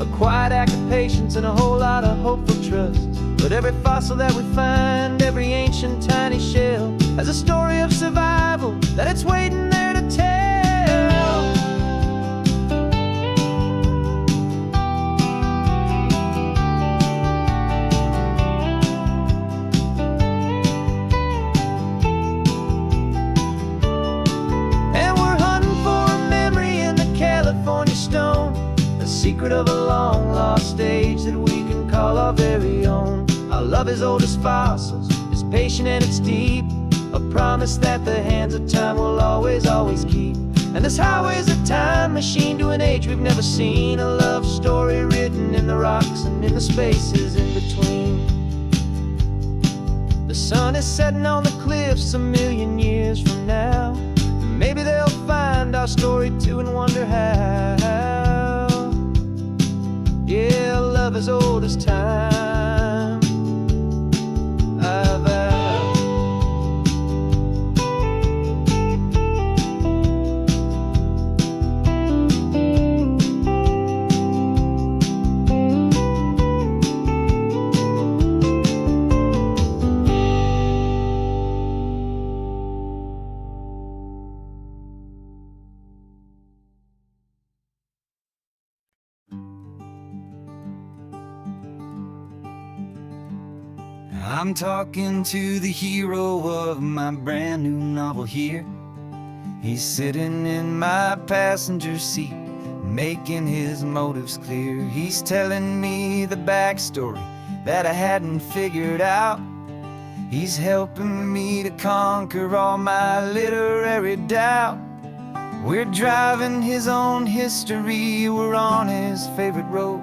a quiet act of patience and a whole lot of hopeful trust. But every fossil that we find, every ancient tiny shell, has a story of survival that it's waiting there to tell. Secret of a long lost age that we can call our very own. Our love is old as fossils, it's patient and it's deep, a promise that the hands of time will always, always keep. And this highway's a time machine to an age we've never seen, a love story written in the rocks and in the spaces in between. The sun is setting on the cliffs a million years from now, maybe they'll find our story too and wonder how. Yeah, love as old as time, I vow. I'm talking to the hero of my brand new novel here. He's sitting in my passenger seat, making his motives clear. He's telling me the backstory that I hadn't figured out. He's helping me to conquer all my literary doubt. We're driving his own history, we're on his favorite road.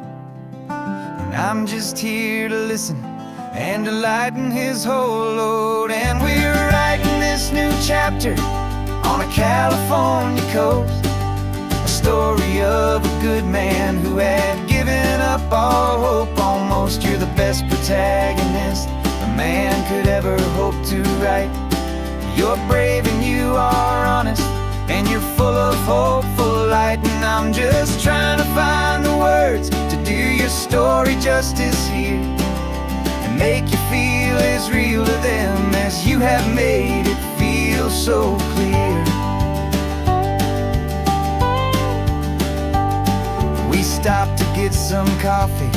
And I'm just here to listen and to lighten his whole load. And we're writing this new chapter on a California coast, a story of a good man who had given up all hope almost. You're the best protagonist a man could ever hope to write. You're brave and you are honest, and you're full of hopeful light. And I'm just trying to find the words to do your story justice here, and make you feel as real to them as you have made it feel so clear. We stopped to get some coffee,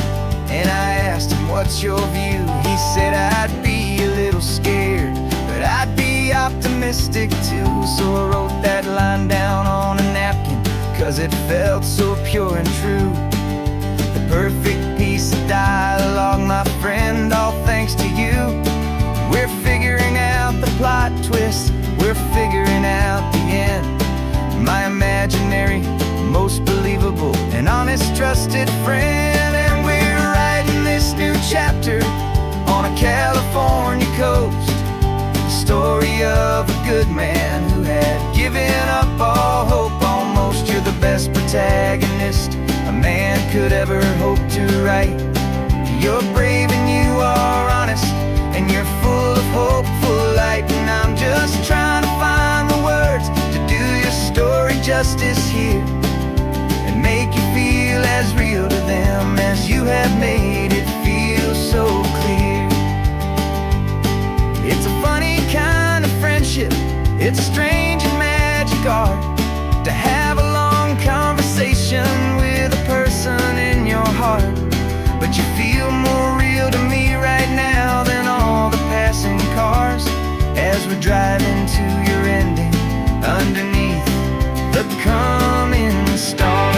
and I asked him, what's your view? He said, I'd be a little scared, but I'd be optimistic too. So I wrote that line down on a napkin, 'cause it felt so pure and true. The perfect piece of dialogue, my friend, all thanks to you. We're figuring out the plot twist, we're figuring out the end. My imaginary, most believable and honest trusted friend. And we're writing this new chapter on a California coast, the story of a good man who had given up all hope almost. You're the best protagonist a man could ever hope to write. You're brave and you are honest, and you're full of hopeful light. And I'm just trying to find the words to do your story justice here, and make you feel as real to them as you have made it feel so clear. It's a funny kind of friendship, it's a strange and magic art to have a long conversation with a person in your heart. But you feel more real to me right now than all the passing cars, as we're driving to your ending underneath the coming stars.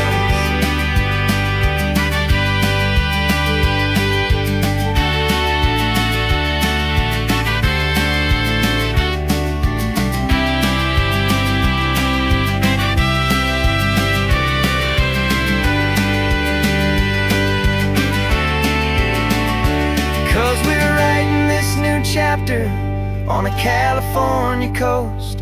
'Cause we're writing this new chapter on a California coast,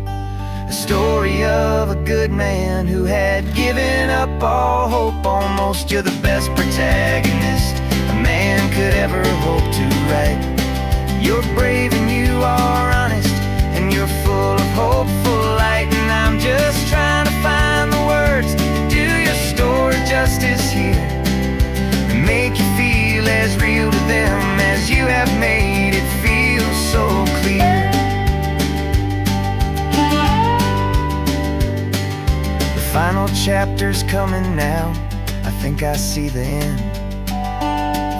a story of a good man who had given up all hope almost. You're the best protagonist a man could ever hope to write. You're brave and you are honest, and you're full of hopeful light. And I'm just trying to find the words to do your story justice here, and make you feel as real to them as you have made it feel so clear. The final chapter's coming now, I think I see the end.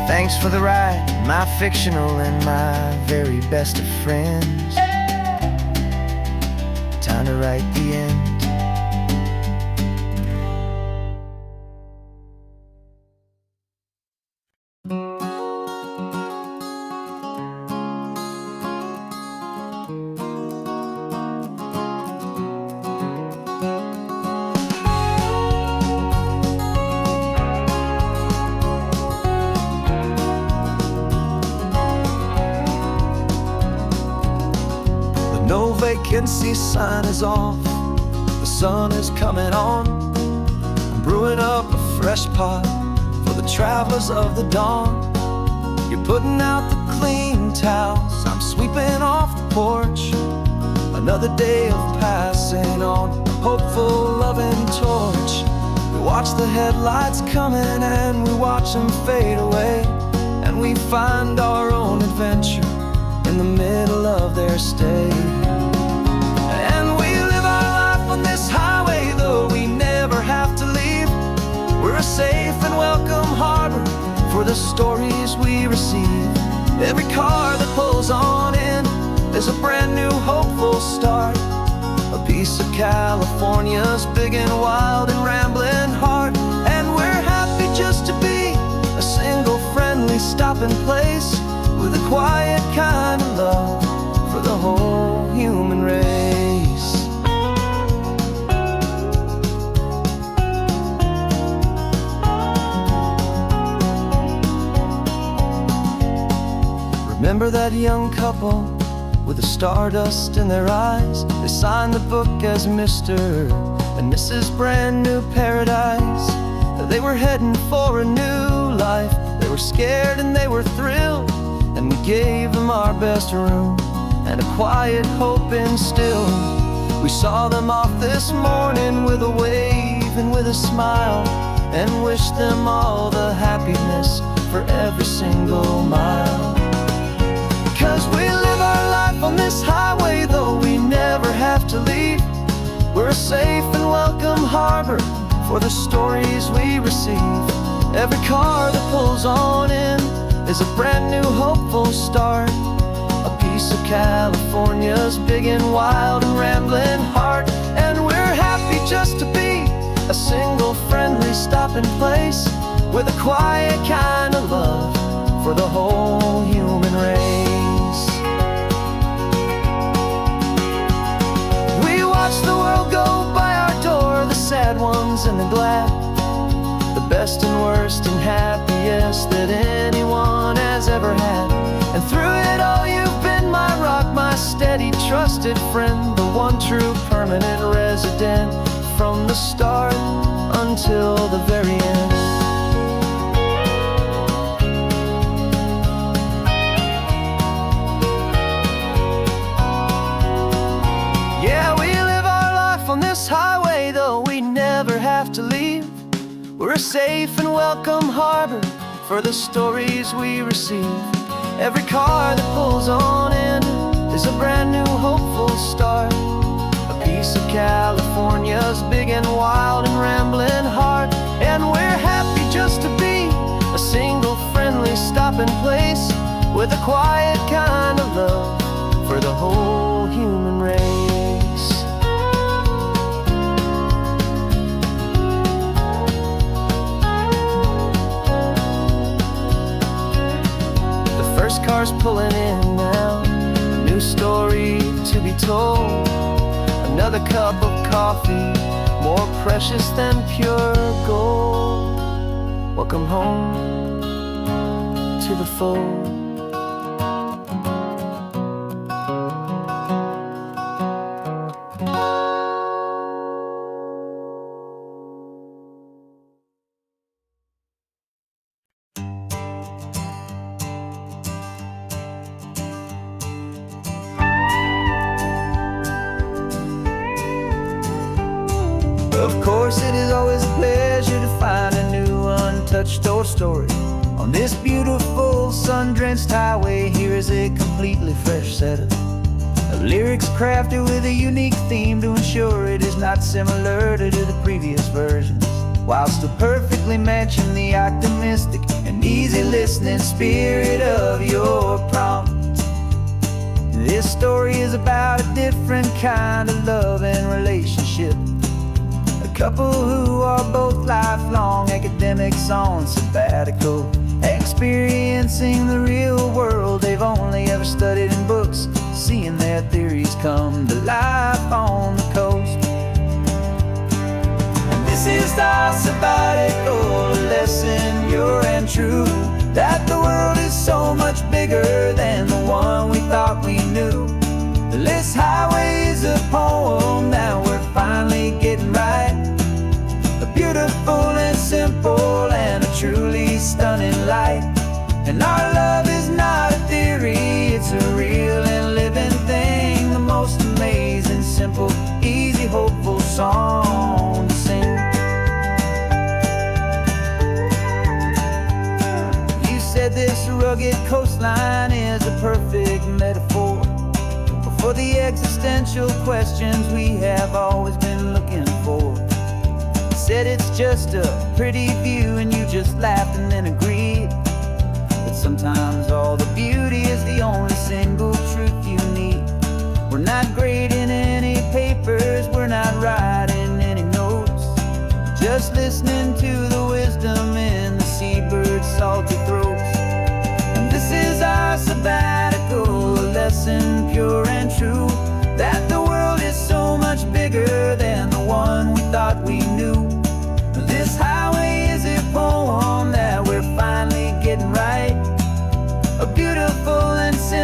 Thanks for the ride, my fictional and my very best of friends. Time to write the end. No vacancy sign is off, the sun is coming on. I'm brewing up a fresh pot for the travelers of the dawn. You're putting out the clean towels, I'm sweeping off the porch. Another day of passing on a hopeful, loving torch. We watch the headlights coming and we watch them fade away, and we find our own adventure in the middle of their stay. And we live our life on this highway, though we never have to leave. We're a safe and welcome harbor for the stories we receive. Every car that pulls on in is a brand new hopeful start, a piece of California's big and wild and rambling heart. And we're happy just to be a single friendly stopping place with a quiet kind of love remember that young couple with the stardust in their eyes. They signed the book as Mr. and Mrs. Brand New Paradise. They were heading for a new life. They were scared and they were thrilled, and we gave them our best room and a quiet hope instilled. We saw them off this morning with a wave and with a smile, and wished them all the happiness for every single mile. 'Cause we live our life on this highway, though we never have to leave. We're a safe and welcome harbor for the stories we receive. Every car that pulls on in is a brand new hopeful start, a piece of California's big and wild and rambling heart. And we're happy just to be a single friendly stopping place, with a quiet kind of love for the whole human race. We watch the world go by our door, the sad ones and the glad, the best and worst and happiest that anyone has ever had. And through it all you've been my rock, my steady trusted friend, the one true permanent resident, from the start until the very end. Yeah, we live our life on this highway, though we never have to leave. We're a safe and welcome harbor for the stories we receive. Every car that pulls on in is a brand new hopeful start, a piece of California's big and wild and rambling heart. And we're happy just to be a single friendly stopping place, with a quiet kind of love for the whole human race. The first car's pulling in now, a new story to be told. Another cup of coffee, more precious than pure gold. Welcome home to the fold. Of course, it is always a pleasure to find a new untouched old story. On this beautiful sun-drenched highway, here is a completely fresh set of lyrics crafted with a unique theme to ensure it is not similar to the previous versions, while still perfectly matching the optimistic and easy listening spirit of your prompt. This story is about a different kind of love and relationship, couple who are both lifelong academics on sabbatical, experiencing the real world they've only ever studied in books, seeing their theories come to life on the coast. And this is our sabbatical lesson, pure and true, that the world is so much bigger than the one we thought we knew. This highway is a poem that we're finally getting right, a beautiful and simple and a truly stunning light. And our love is not a theory, it's a real and living thing, the most amazing, simple, easy, hopeful song to sing. You said this rugged coastline is a perfect metaphor for the existential questions we have always been looking for. Said it's just a pretty view, and you just laughed and then agreed that sometimes all the beauty is the only single truth you need. We're not grading any papers, we're not writing any notes, just listening to the wisdom in the seabird's salty throats. And this is our sabbatical lesson, pure and true, that the world is so much bigger than the one we thought we knew. This highway is a poem that we're finally getting right, a beautiful and simple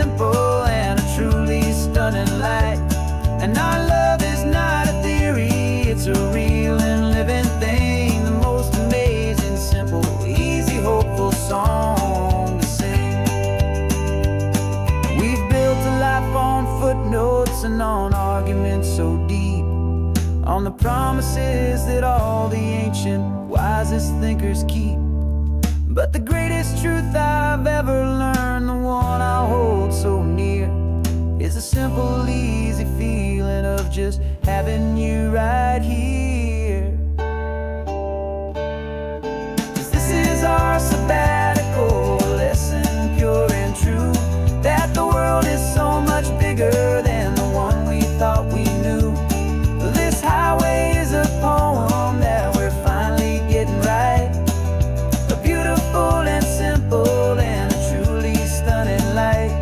dancing on arguments so deep, on the promises that all the ancient wisest thinkers keep. But the greatest truth I've ever learned, the one I hold so near, is a simple, easy feeling of just having you right here. 'Cause this is our sabbatical, a lesson pure and true, that the world is so much bigger than the one we thought we knew. This highway is a poem that we're finally getting right, a beautiful and simple and a truly stunning light.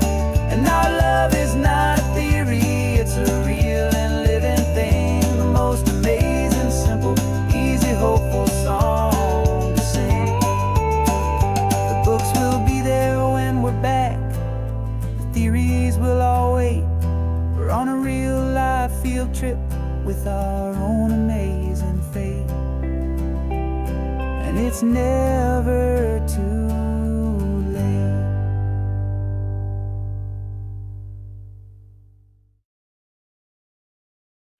And our love is not a theory, it's a real and living thing, the most amazing, simple, easy, hopeful song to sing. The books will be there when we're back, the theories will all wait. We're on a real life field trip with our own amazing fate, and it's never too